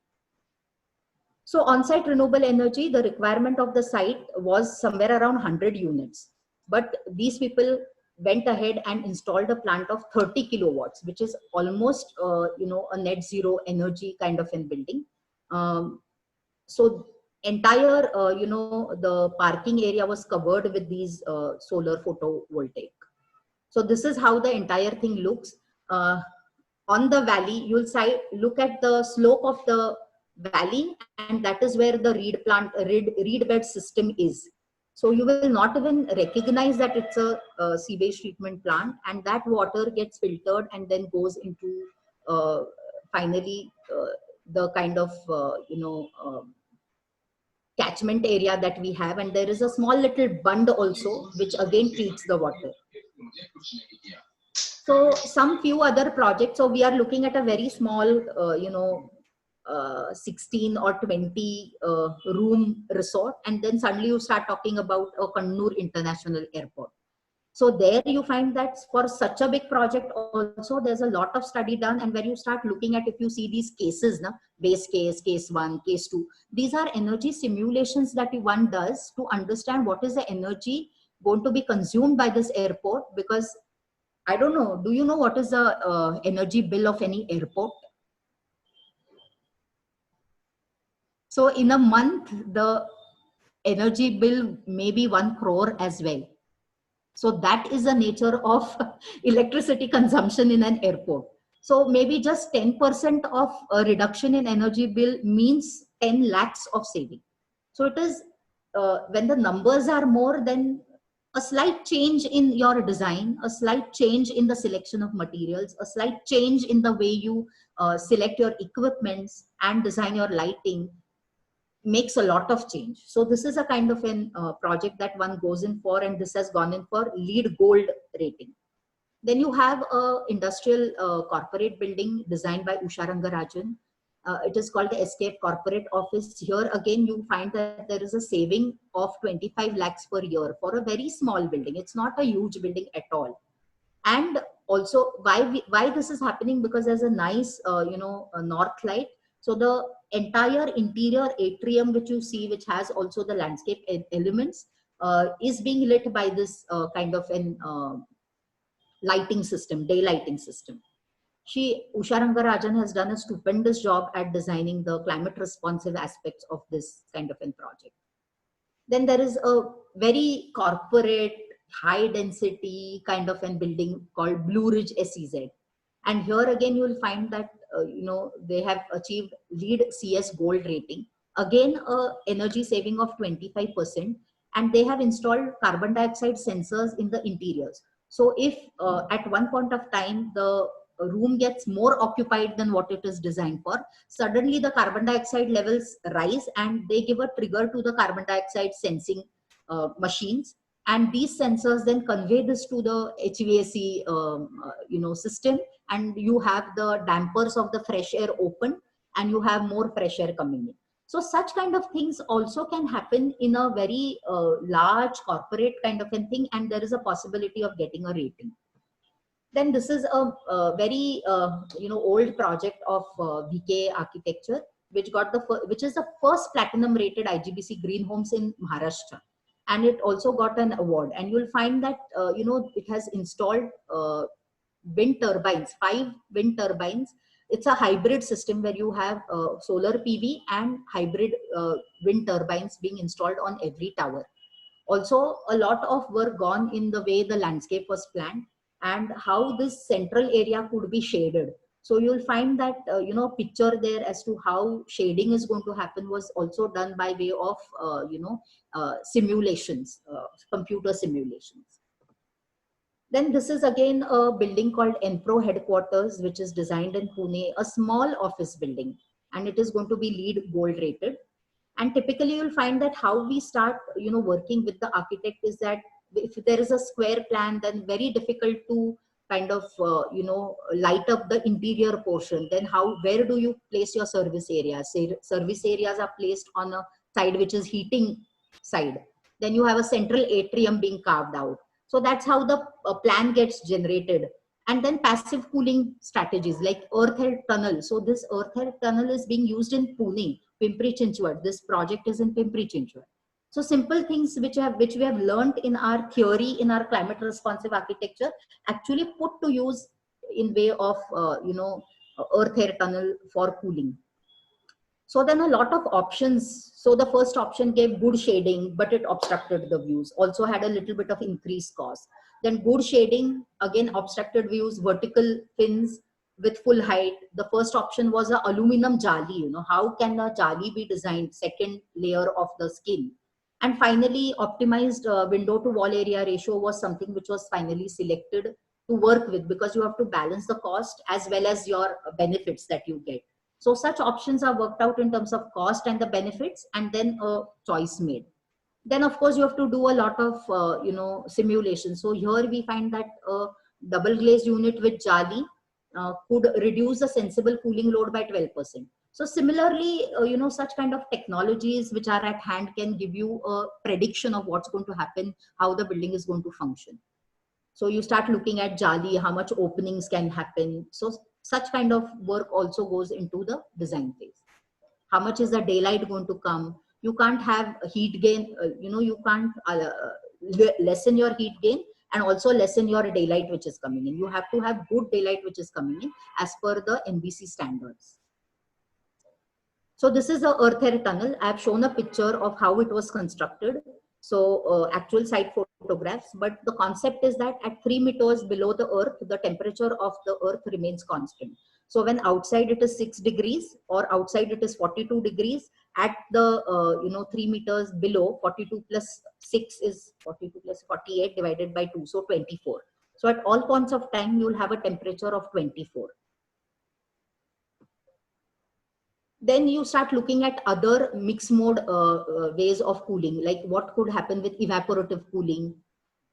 So on-site renewable energy, the requirement of the site was somewhere around 100 units. But these people went ahead and installed a plant of 30 kilowatts, which is almost, a net zero energy kind of a building. So entire, the parking area was covered with these solar photovoltaic. So this is how the entire thing looks. On the valley, you'll look at the slope of the valley, and that is where the reed bed system is. So you will not even recognize that it's a sewage treatment plant, and that water gets filtered and then goes into finally the kind of catchment area that we have, and there is a small little bund also which again treats the water. So some few other projects. So we are looking at a very small 16 or 20 room resort, and then suddenly you start talking about a Kannur International Airport. So there you find that for such a big project also there's a lot of study done, and where you start looking at, if you see these cases, base case, case 1, case 2, these are energy simulations that one does to understand what is the energy going to be consumed by this airport. Because I don't know, do you know what is the energy bill of any airport? So in a month, the energy bill may be 1 crore as well. So that is the nature of electricity consumption in an airport. So maybe just 10% of a reduction in energy bill means 10 lakhs of saving. So it is, when the numbers are more, then a slight change in your design, a slight change in the selection of materials, a slight change in the way you select your equipments and design your lighting makes a lot of change. So this is a kind of an project that one goes in for, and this has gone in for LEED Gold rating. Then you have a industrial corporate building designed by Usha Rangarajan. It is called the Escape Corporate Office. Here again, you find that there is a saving of 25 lakhs per year for a very small building. It's not a huge building at all. And also, why this is happening? Because there's a nice, a north light. So the entire interior atrium, which you see, which has also the landscape elements, is being lit by this kind of an lighting system, daylighting system. Usha Rangarajan has done a stupendous job at designing the climate responsive aspects of this kind of a project. Then there is a very corporate, high density kind of a building called Blue Ridge SEZ. And here again, you will find that, they have achieved LEED CS Gold rating. Again, energy saving of 25%. And they have installed carbon dioxide sensors in the interiors. So if at one point of time, the room gets more occupied than what it is designed for, suddenly the carbon dioxide levels rise and they give a trigger to the carbon dioxide sensing machines. And these sensors then convey this to the HVAC system, and you have the dampers of the fresh air open and you have more fresh air coming in. So such kind of things also can happen in a very large corporate kind of a thing, and there is a possibility of getting a rating. Then this is a very old project of VK Architecture, which is the first platinum rated IGBC green homes in Maharashtra, and it also got an award. And you'll find that it has installed wind turbines, 5 wind turbines. It's a hybrid system where you have solar PV and hybrid wind turbines being installed on every tower. Also, a lot of work gone in the way the landscape was planned and how this central area could be shaded. So you'll find that, picture there as to how shading is going to happen was also done by way of, simulations, computer simulations. Then this is again a building called Enpro Headquarters, which is designed in Pune, a small office building, and it is going to be LEED Gold rated. And typically you'll find that how we start, working with the architect is that if there is a square plan, then very difficult to kind of, light up the interior portion. Then where do you place your service areas? Say service areas are placed on a side which is heating side. Then you have a central atrium being carved out. So that's how the plan gets generated. And then passive cooling strategies like earth air tunnel. So this earth air tunnel is being used in Pune, Pimpri Chinchwad. This project is in Pimpri Chinchwad. So simple things which we have learned in our theory, in our climate responsive architecture, actually put to use in way of, earth air tunnel for cooling. So then a lot of options. So the first option gave good shading, but it obstructed the views. Also had a little bit of increased cost. Then good shading, again obstructed views, vertical fins with full height. The first option was a aluminum jali. How can a jali be designed? Second layer of the skin. And finally, optimized window to wall area ratio was something which was finally selected to work with, because you have to balance the cost as well as your benefits that you get. So such options are worked out in terms of cost and the benefits, and then a choice made. Then of course you have to do a lot of simulation. So here we find that a double glazed unit with jali could reduce the sensible cooling load by 12%. So similarly, such kind of technologies which are at hand can give you a prediction of what's going to happen, how the building is going to function. So you start looking at jali, how much openings can happen. So such kind of work also goes into the design phase. How much is the daylight going to come? You can't have a heat gain, you can't lessen your heat gain and also lessen your daylight which is coming in. You have to have good daylight which is coming in as per the NBC standards. So this is a earth air tunnel. I have shown a picture of how it was constructed. So actual site photographs, but the concept is that at 3 meters below the earth, the temperature of the earth remains constant. So when outside it is 6 degrees or outside it is 42 degrees, at the 3 meters below, 42 plus 6 is 42 plus 48 divided by 2, so 24. So at all points of time, you will have a temperature of 24. Then you start looking at other mixed mode ways of cooling, like what could happen with evaporative cooling.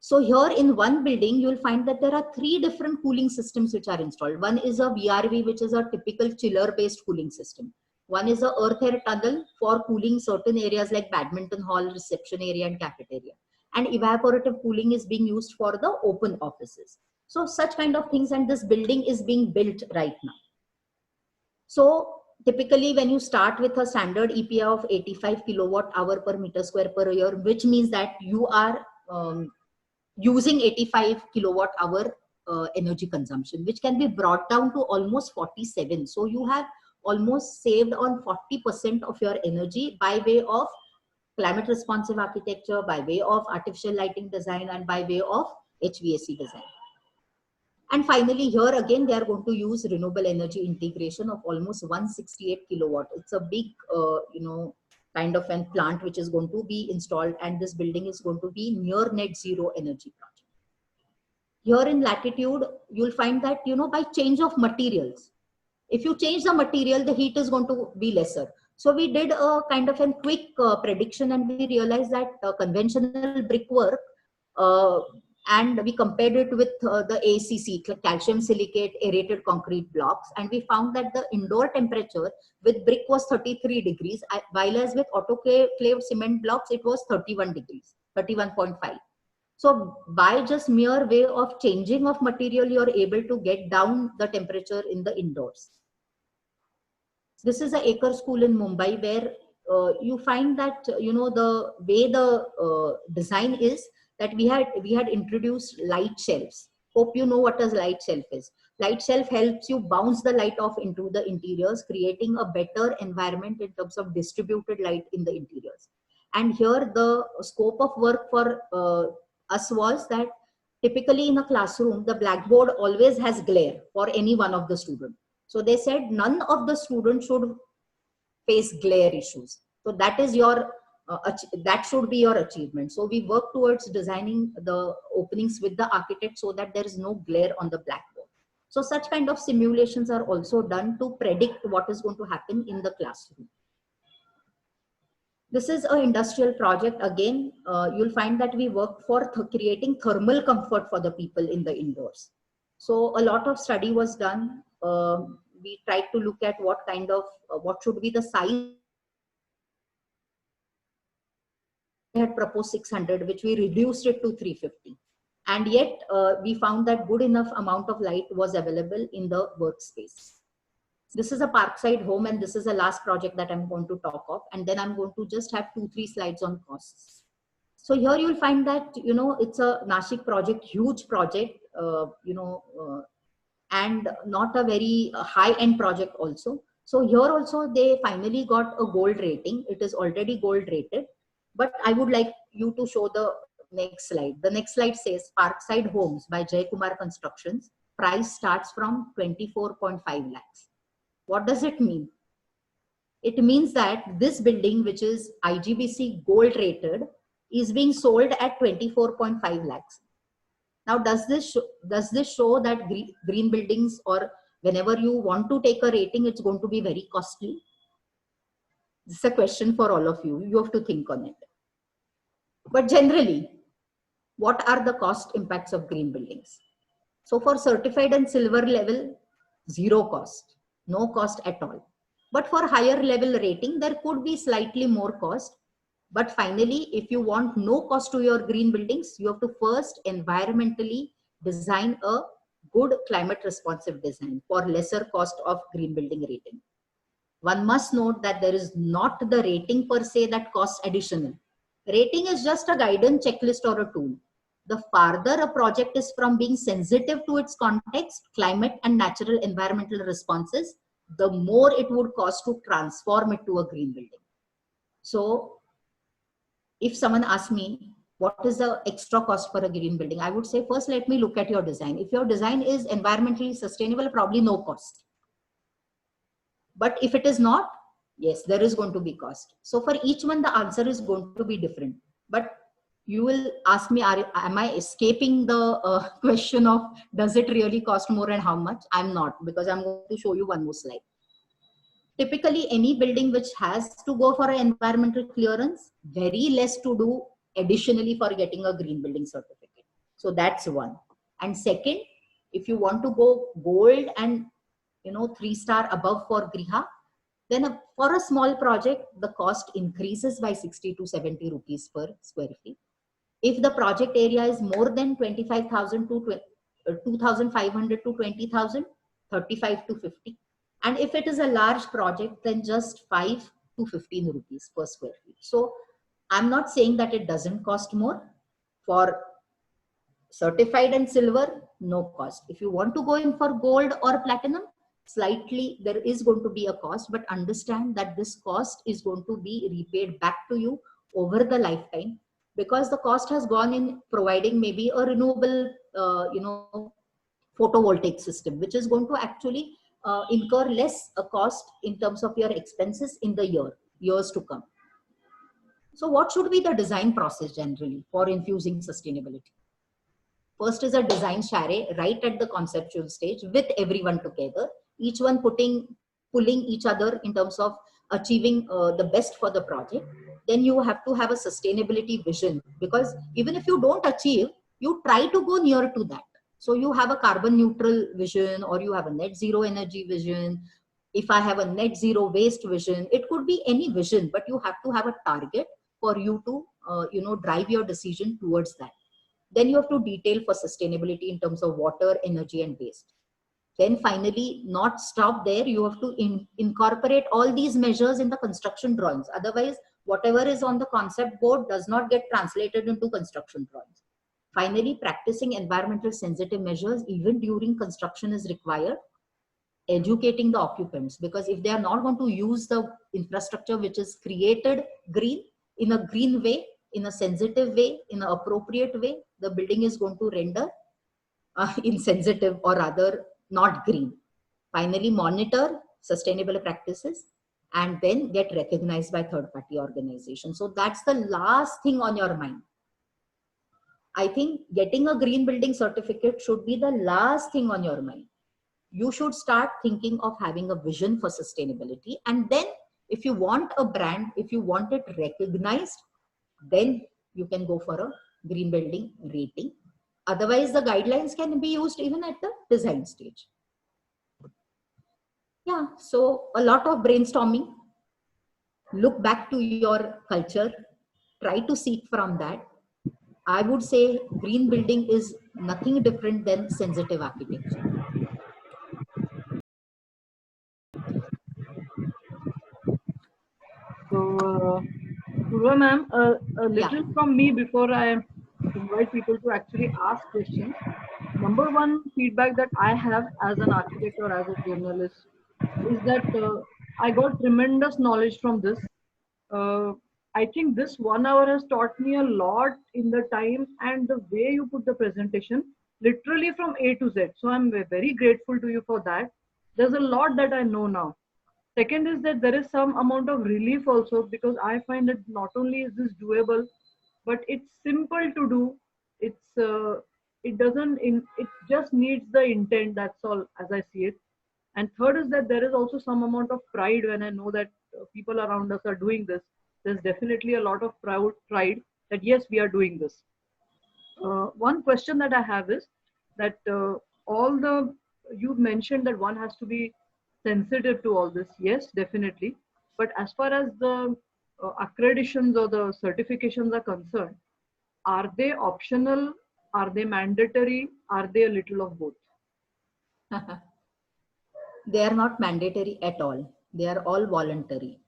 So here in one building, you'll find that there are 3 different cooling systems which are installed. One is a VRV, which is a typical chiller-based cooling system. One is a earth air tunnel for cooling certain areas like badminton hall, reception area, and cafeteria. And evaporative cooling is being used for the open offices. So such kind of things, and this building is being built right now. So typically when you start with a standard EPA of 85 kilowatt hour per meter square per year, which means that you are using 85 kilowatt hour energy consumption, which can be brought down to almost 47. So you have almost saved on 40% of your energy by way of climate responsive architecture, by way of artificial lighting design, and by way of HVAC design. And finally, here again, they are going to use renewable energy integration of almost 168 kilowatt. It's a big, kind of a plant which is going to be installed, and this building is going to be near net zero energy project. Here in Latitude, you'll find that, by change of materials, if you change the material, the heat is going to be lesser. So we did a kind of a quick prediction, and we realized that conventional brickwork, and we compared it with the ACC, calcium silicate aerated concrete blocks, and we found that the indoor temperature with brick was 33 degrees, while as with autoclaved cement blocks, it was 31 degrees, 31.5. So by just mere way of changing of material, you are able to get down the temperature in the indoors. This is a Acre School in Mumbai, where you find that, the way the design is that we had introduced light shelves. Hope you know what a light shelf is. Light shelf helps you bounce the light off into the interiors, creating a better environment in terms of distributed light in the interiors. And here the scope of work for us was that typically in a classroom, the blackboard always has glare for any one of the students. So they said none of the students should face glare issues. So that is your, that should be your achievement. So we work towards designing the openings with the architect so that there is no glare on the blackboard. So such kind of simulations are also done to predict what is going to happen in the classroom. This is an industrial project. Again, you'll find that we work for creating thermal comfort for the people in the indoors. So a lot of study was done. We tried to look at what kind of, what should be the size. We had proposed 600, which we reduced it to 350. And yet we found that good enough amount of light was available in the workspace. This is a Parkside home, and this is the last project that I'm going to talk of. And then I'm going to just have 2-3 slides on costs. So here you'll find that, it's a Nashik project, huge project, and not a very high-end project also. So here also they finally got a gold rating. It is already gold rated. But I would like you to show the next slide. The next slide says Parkside Homes by Jay Kumar Constructions. Price starts from 24.5 lakhs. What does it mean? It means that this building, which is IGBC gold rated, is being sold at 24.5 lakhs. Now, does this show that green buildings, or whenever you want to take a rating, it's going to be very costly? This is a question for all of you. You have to think on it. But generally, what are the cost impacts of green buildings? So for certified and silver level, zero cost, no cost at all. But for higher level rating, there could be slightly more cost. But finally, if you want no cost to your green buildings, you have to first environmentally design a good climate responsive design for lesser cost of green building rating. One must note that there is not the rating per se that costs additional. Rating is just a guidance, checklist, or a tool. The farther a project is from being sensitive to its context, climate, and natural environmental responses, the more it would cost to transform it to a green building. So if someone asks me, what is the extra cost for a green building? I would say, first, let me look at your design. If your design is environmentally sustainable, probably no cost. But if it is not, yes, there is going to be cost. So for each one, the answer is going to be different. But you will ask me, am I escaping the question of does it really cost more and how much? I'm not, because I'm going to show you one more slide. Typically, any building which has to go for an environmental clearance, very less to do additionally for getting a green building certificate. So that's one. And second, if you want to go gold and 3-star above for Griha, then for a small project, the cost increases by 60 to 70 rupees per square feet. If the project area is more than 25,000 to 2,500 to 20,000, 35 to 50. And if it is a large project, then just 5 to 15 rupees per square feet. So I'm not saying that it doesn't cost more. For certified and silver, no cost. If you want to go in for gold or platinum, slightly there is going to be a cost, but understand that this cost is going to be repaid back to you over the lifetime, because the cost has gone in providing maybe a renewable photovoltaic system, which is going to actually incur less a cost in terms of your expenses in the years to come. So what should be the design process generally for infusing sustainability? First is a design share right at the conceptual stage with everyone together, each one pulling each other in terms of achieving the best for the project. Then you have to have a sustainability vision, because even if you don't achieve, you try to go near to that. So you have a carbon neutral vision, or you have a net zero energy vision. If I have a net zero waste vision, it could be any vision, but you have to have a target for you to drive your decision towards that. Then you have to detail for sustainability in terms of water, energy, and waste. Then finally, not stop there, you have to incorporate all these measures in the construction drawings. Otherwise, whatever is on the concept board does not get translated into construction drawings. Finally, practicing environmental sensitive measures even during construction is required. Educating the occupants, because if they are not going to use the infrastructure which is created green in a green way, in a sensitive way, in an appropriate way, the building is going to render insensitive, or rather not green. Finally, monitor sustainable practices and then get recognized by third-party organizations. So that's the last thing on your mind. I think getting a green building certificate should be the last thing on your mind. You should start thinking of having a vision for sustainability. And then if you want a brand, if you want it recognized, then you can go for a green building rating. Otherwise, the guidelines can be used even at the design stage. Yeah, so a lot of brainstorming. Look back to your culture, try to seek from that. I would say green building is nothing different than sensitive architecture. So, Purva ma'am, a little from me before I invite people to actually ask questions. Number one feedback that I have as an architect or as a journalist is that I got tremendous knowledge from this. Uh, I think this 1 hour has taught me a lot in the time and the way you put the presentation, literally from A to Z. So I'm very grateful to you for that. There's a lot that I know now. Second is that there is some amount of relief also, because I find that not only is this doable, but it's simple to do. It doesn't it just needs the intent. That's all, as I see it. And third is that there is also some amount of pride when I know that people around us are doing this. There's definitely a lot of pride that yes, we are doing this. One question that I have is that you mentioned that one has to be sensitive to all this. Yes, definitely. But as far as the accreditations or the certifications are concerned, are they optional? Are they mandatory? Are they a little of both? They are not mandatory at all. They are all voluntary.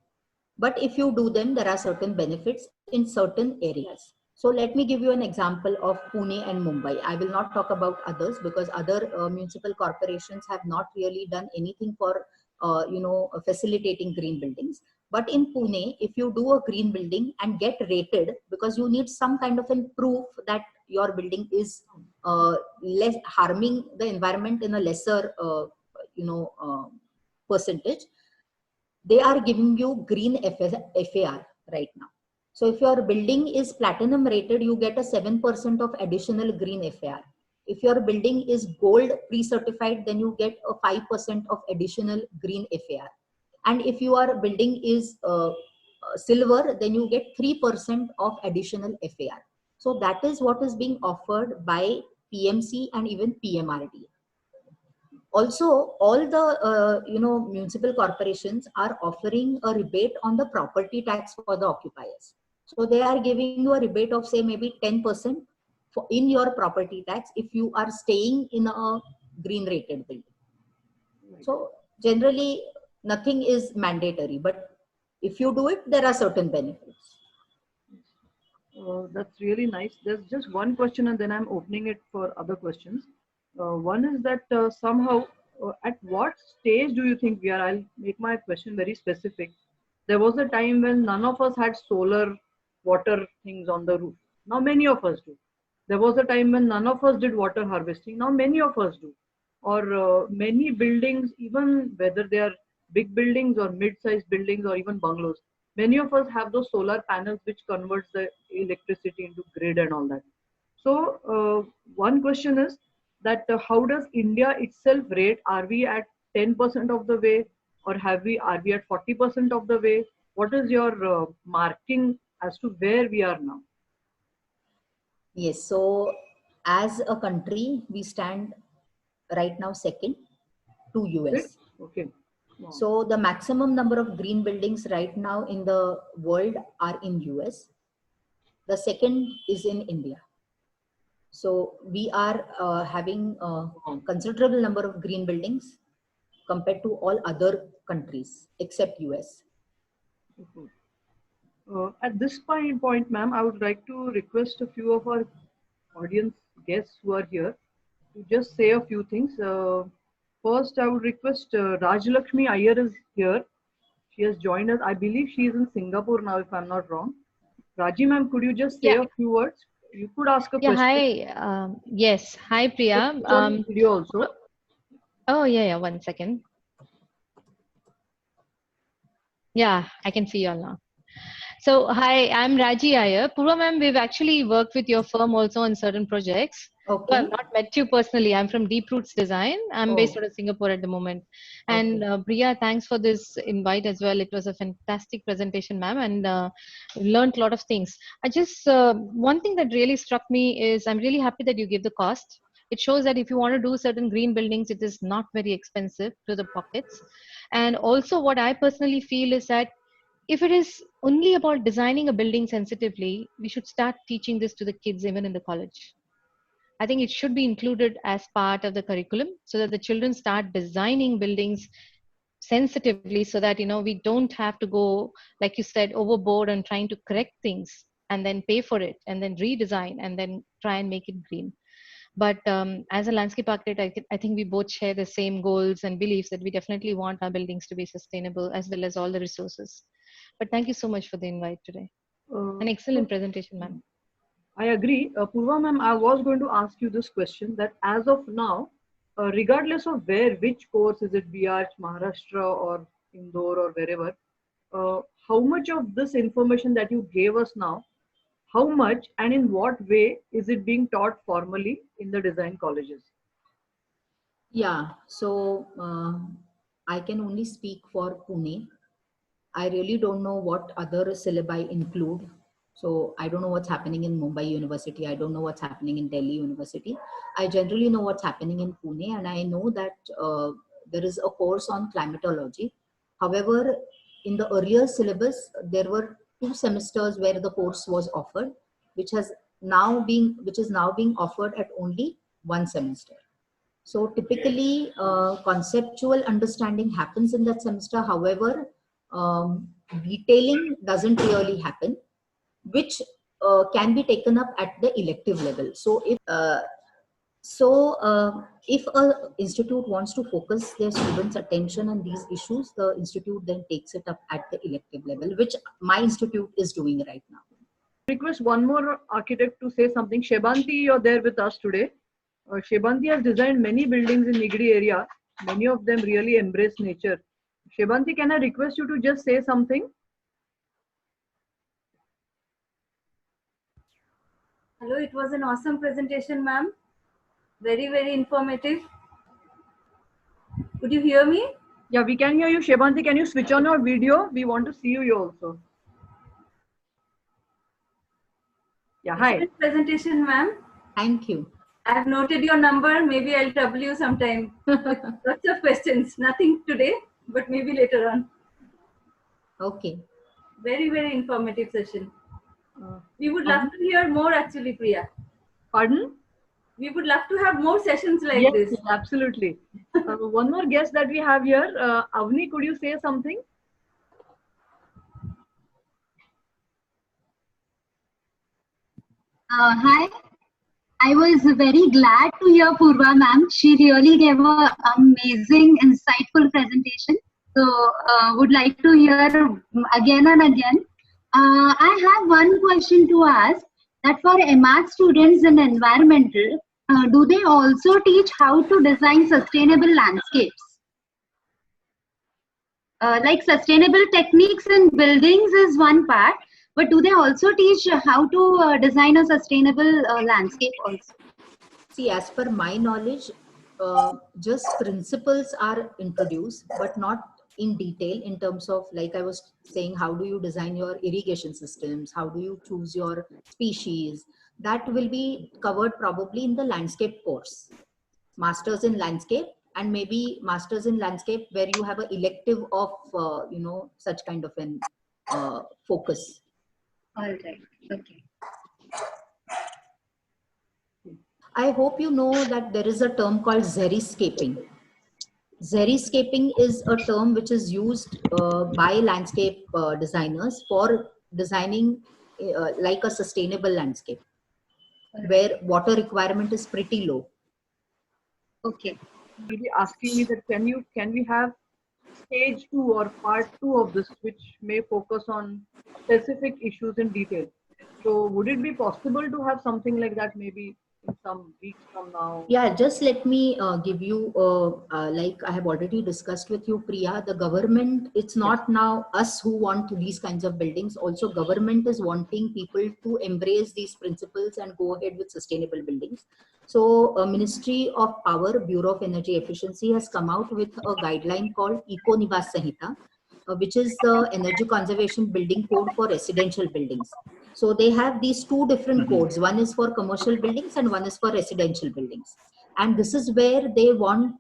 But if you do them, there are certain benefits in certain areas. So let me give you an example of Pune and Mumbai. I will not talk about others, because other municipal corporations have not really done anything for facilitating green buildings. But in Pune, if you do a green building and get rated, because you need some kind of a proof that your building is less harming the environment in a lesser percentage, they are giving you green FAR right now. So if your building is platinum rated, you get a 7% of additional green FAR. If your building is gold pre-certified, then you get a 5% of additional green FAR. And if your building is silver, then you get 3% of additional FAR. So that is what is being offered by PMC and even PMRD. Also, all the municipal corporations are offering a rebate on the property tax for the occupiers. So they are giving you a rebate of say maybe 10% in your property tax if you are staying in a green rated building. So generally nothing is mandatory, but if you do it, there are certain benefits. That's really nice. There's just one question and then I'm opening it for other questions. One is that somehow, at what stage do you think we are? I'll make my question very specific. There was a time when none of us had solar water things on the roof. Now many of us do. There was a time when none of us did water harvesting. Now many of us do. Or many buildings, even whether they are big buildings or mid-sized buildings or even bungalows, many of us have those solar panels which converts the electricity into grid and all that. So one question is that how does India itself rate? Are we at 10% of the way, or are we at 40% of the way? What is your marking as to where we are now? Yes, so as a country, we stand right now second to US. Okay. Wow. So the maximum number of green buildings right now in the world are in US. The second is in India. So we are having a considerable number of green buildings compared to all other countries except US. At this point, ma'am, I would like to request a few of our audience guests who are here to just say a few things. First, I would request Rajlakshmi Iyer is here. She has joined us. I believe she is in Singapore now, if I'm not wrong. Raji, ma'am, could you just say a few words? You could ask a question. Hi. Yes. Hi, Priya. Video also. Oh, yeah. One second. Yeah, I can see you all now. So, hi, I'm Raji Iyer. Purva ma'am, we've actually worked with your firm also on certain projects. Okay. So I've not met you personally. I'm from Deep Roots Design. I'm based out of Singapore at the moment. And Priya, thanks for this invite as well. It was a fantastic presentation, ma'am, and learned a lot of things. I just, one thing that really struck me is I'm really happy that you give the cost. It shows that if you want to do certain green buildings, it is not very expensive to the pockets. And also what I personally feel is that if it is only about designing a building sensitively, we should start teaching this to the kids even in the college. I think it should be included as part of the curriculum so that the children start designing buildings sensitively so that, we don't have to go, like you said, overboard and trying to correct things and then pay for it and then redesign and then try and make it green. But as a landscape architect, I think we both share the same goals and beliefs that we definitely want our buildings to be sustainable as well as all the resources. But thank you so much for the invite today. An excellent presentation, ma'am. I agree. Purva ma'am, I was going to ask you this question that as of now, regardless of which course, is it BR, Maharashtra or Indore or wherever, how much of this information that you gave us now, how much and in what way is it being taught formally in the design colleges? Yeah, so I can only speak for Pune. I really don't know what other syllabi include. So I don't know what's happening in Mumbai University. I don't know what's happening in Delhi University. I generally know what's happening in Pune, and I know that there is a course on climatology. However, in the earlier syllabus, there were 2 semesters where the course was offered, which is now being offered at only 1 semester. So typically, conceptual understanding happens in that semester. However, detailing doesn't really happen, which can be taken up at the elective level. So if a institute wants to focus their students' attention on these issues, the institute then takes it up at the elective level, which my institute is doing right now. Request one more architect to say something. Shebanti, you're there with us today. Shebanti has designed many buildings in Nigri area. Many of them really embrace nature. Shebanti, can I request you to just say something? Hello, it was an awesome presentation, ma'am. Very, very informative. Could you hear me? Yeah, we can hear you. Shebanti, can you switch on your video? We want to see you also. Yeah, hi. Excellent presentation, ma'am. Thank you. I've noted your number. Maybe I'll trouble you sometime. Lots of questions. Nothing today, but maybe later on. Okay. Very, very informative session. Uh, We would love to hear more actually, Priya. Pardon? We would love to have more sessions like Yes, this. yes, absolutely. One more guest that we have here. Avni, could you say something? Hi, I was very glad to hear Purva ma'am. She really gave a amazing, insightful presentation. So, would like to hear again and again. I have one question to ask. That for MR students in environmental, do they also teach how to design sustainable landscapes? Like sustainable techniques in buildings is one part, but do they also teach how to design a sustainable landscape also? See, as per my knowledge, just principles are introduced, but not in detail in terms of, like I was saying, how do you design your irrigation systems? How do you choose your species? That will be covered probably in the landscape course, masters in landscape, and maybe masters in landscape where you have an elective of, such kind of an focus. All right. Okay. I hope you know that there is a term called xeriscaping. Xeriscaping is a term which is used by landscape designers for designing like a sustainable landscape where water requirement is pretty low. Okay. Maybe asking me that can we have stage 2 or part 2 of this, which may focus on specific issues in detail. So would it be possible to have something like that maybe in some weeks from now? Yeah, just let me give you, like I have already discussed with you, Priya, the government, it's not now us who want these kinds of buildings. Also, government is wanting people to embrace these principles and go ahead with sustainable buildings. So, Ministry of Power, Bureau of Energy Efficiency has come out with a guideline called Eco Nivas Sanhita, which is the energy conservation building code for residential buildings. So they have these two different codes. One is for commercial buildings and one is for residential buildings. And this is where they want,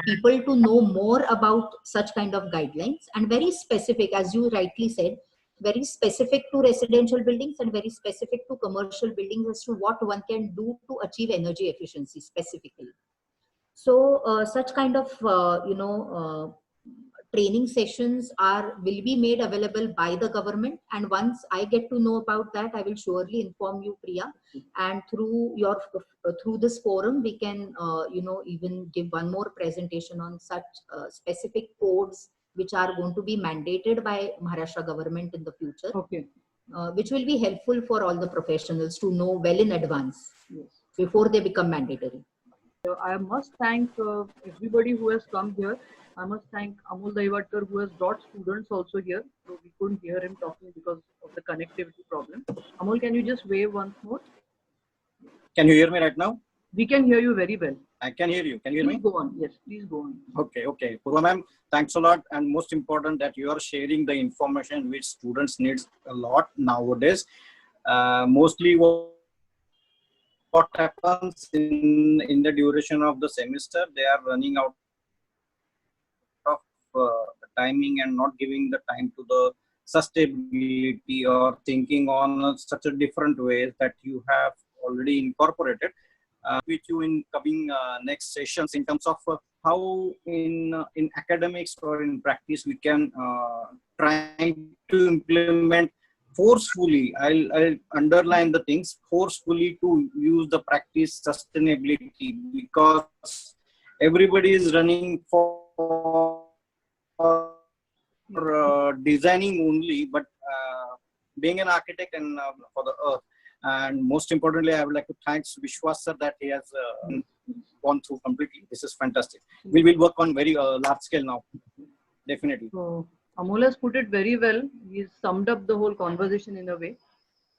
people to know more about such kind of guidelines, and very specific, as you rightly said, very specific to residential buildings and very specific to commercial buildings as to what one can do to achieve energy efficiency specifically. So such kind of, training sessions will be made available by the government, and once I get to know about that, I will surely inform you, Priya, and through this forum we can even give one more presentation on such specific codes which are going to be mandated by Maharashtra government in the future. Okay. Which will be helpful for all the professionals to know well in advance before they become mandatory. I must thank everybody who has come here. I must thank Amol Daivatkar, who has brought students also here. So we couldn't hear him talking because of the connectivity problem. Amol, can you just wave once more? Can you hear me right now? We can hear you very well. I can hear you. Can you hear Please me? go on. Yes, please go on. Okay. Purva ma'am, thanks a lot. And most important that you are sharing the information which students needs a lot nowadays. Mostly what happens in the duration of the semester, they are running out of timing and not giving the time to the sustainability or thinking on such a different way that you have already incorporated with you in coming next sessions in terms of how in academics or in practice we can try to implement forcefully. I'll underline the things forcefully to use the practice sustainability, because everybody is running for designing only, but being an architect and for the earth. And most importantly, I would like to thank Vishwas sir that he has gone through completely. This is fantastic. We will work on very large scale now. Definitely. So Amol has put it very well. He's summed up the whole conversation in a way.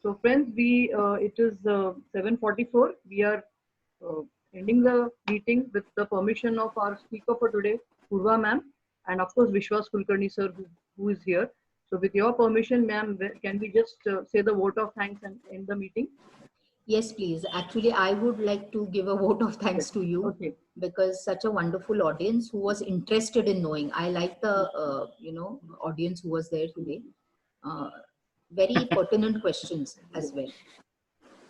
So friends, it is 7:44. We are ending the meeting with the permission of our speaker for today, Purva ma'am, and of course Vishwas Kulkarni sir, who is here. So with your permission, ma'am, can we just say the vote of thanks and end the meeting? Yes, please. Actually, I would like to give a vote of thanks to you, Okay. because such a wonderful audience who was interested in knowing. I like the audience who was there today. Very pertinent questions as well.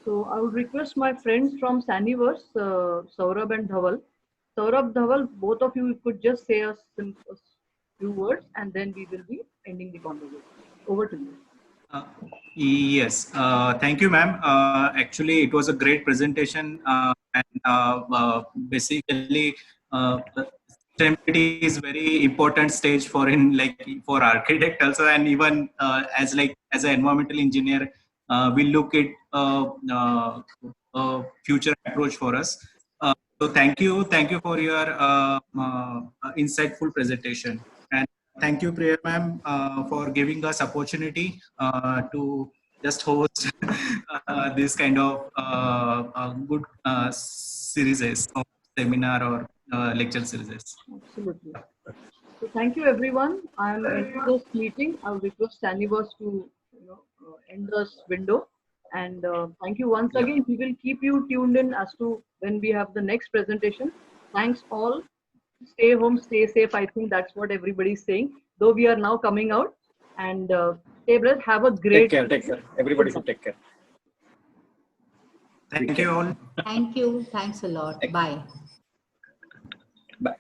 So I would request my friends from Saniverse, Saurabh and Dhaval. Saurabh, Dhaval, both of you could just say a few words, and then we will be ending the conversation. Over to you. Yes, thank you, ma'am. Actually, it was a great presentation, and basically, sustainability is very important stage for for architect also, and even as an environmental engineer, we look at future approach for us. So thank you for your insightful presentation. Thank you, Priya ma'am, for giving us opportunity to just host this kind of good series of seminar or lecture series. Absolutely. So thank you, everyone. I'm ending this meeting. I'll request Saniverse to end this window. And thank you once again. We will keep you tuned in as to when we have the next presentation. Thanks all. Stay home, stay safe. I think that's what everybody's saying. Though we are now coming out, and stay blessed. Have a great. Take care. Everybody should take care. Thank you all. Thank you. Thanks a lot. Bye. Bye.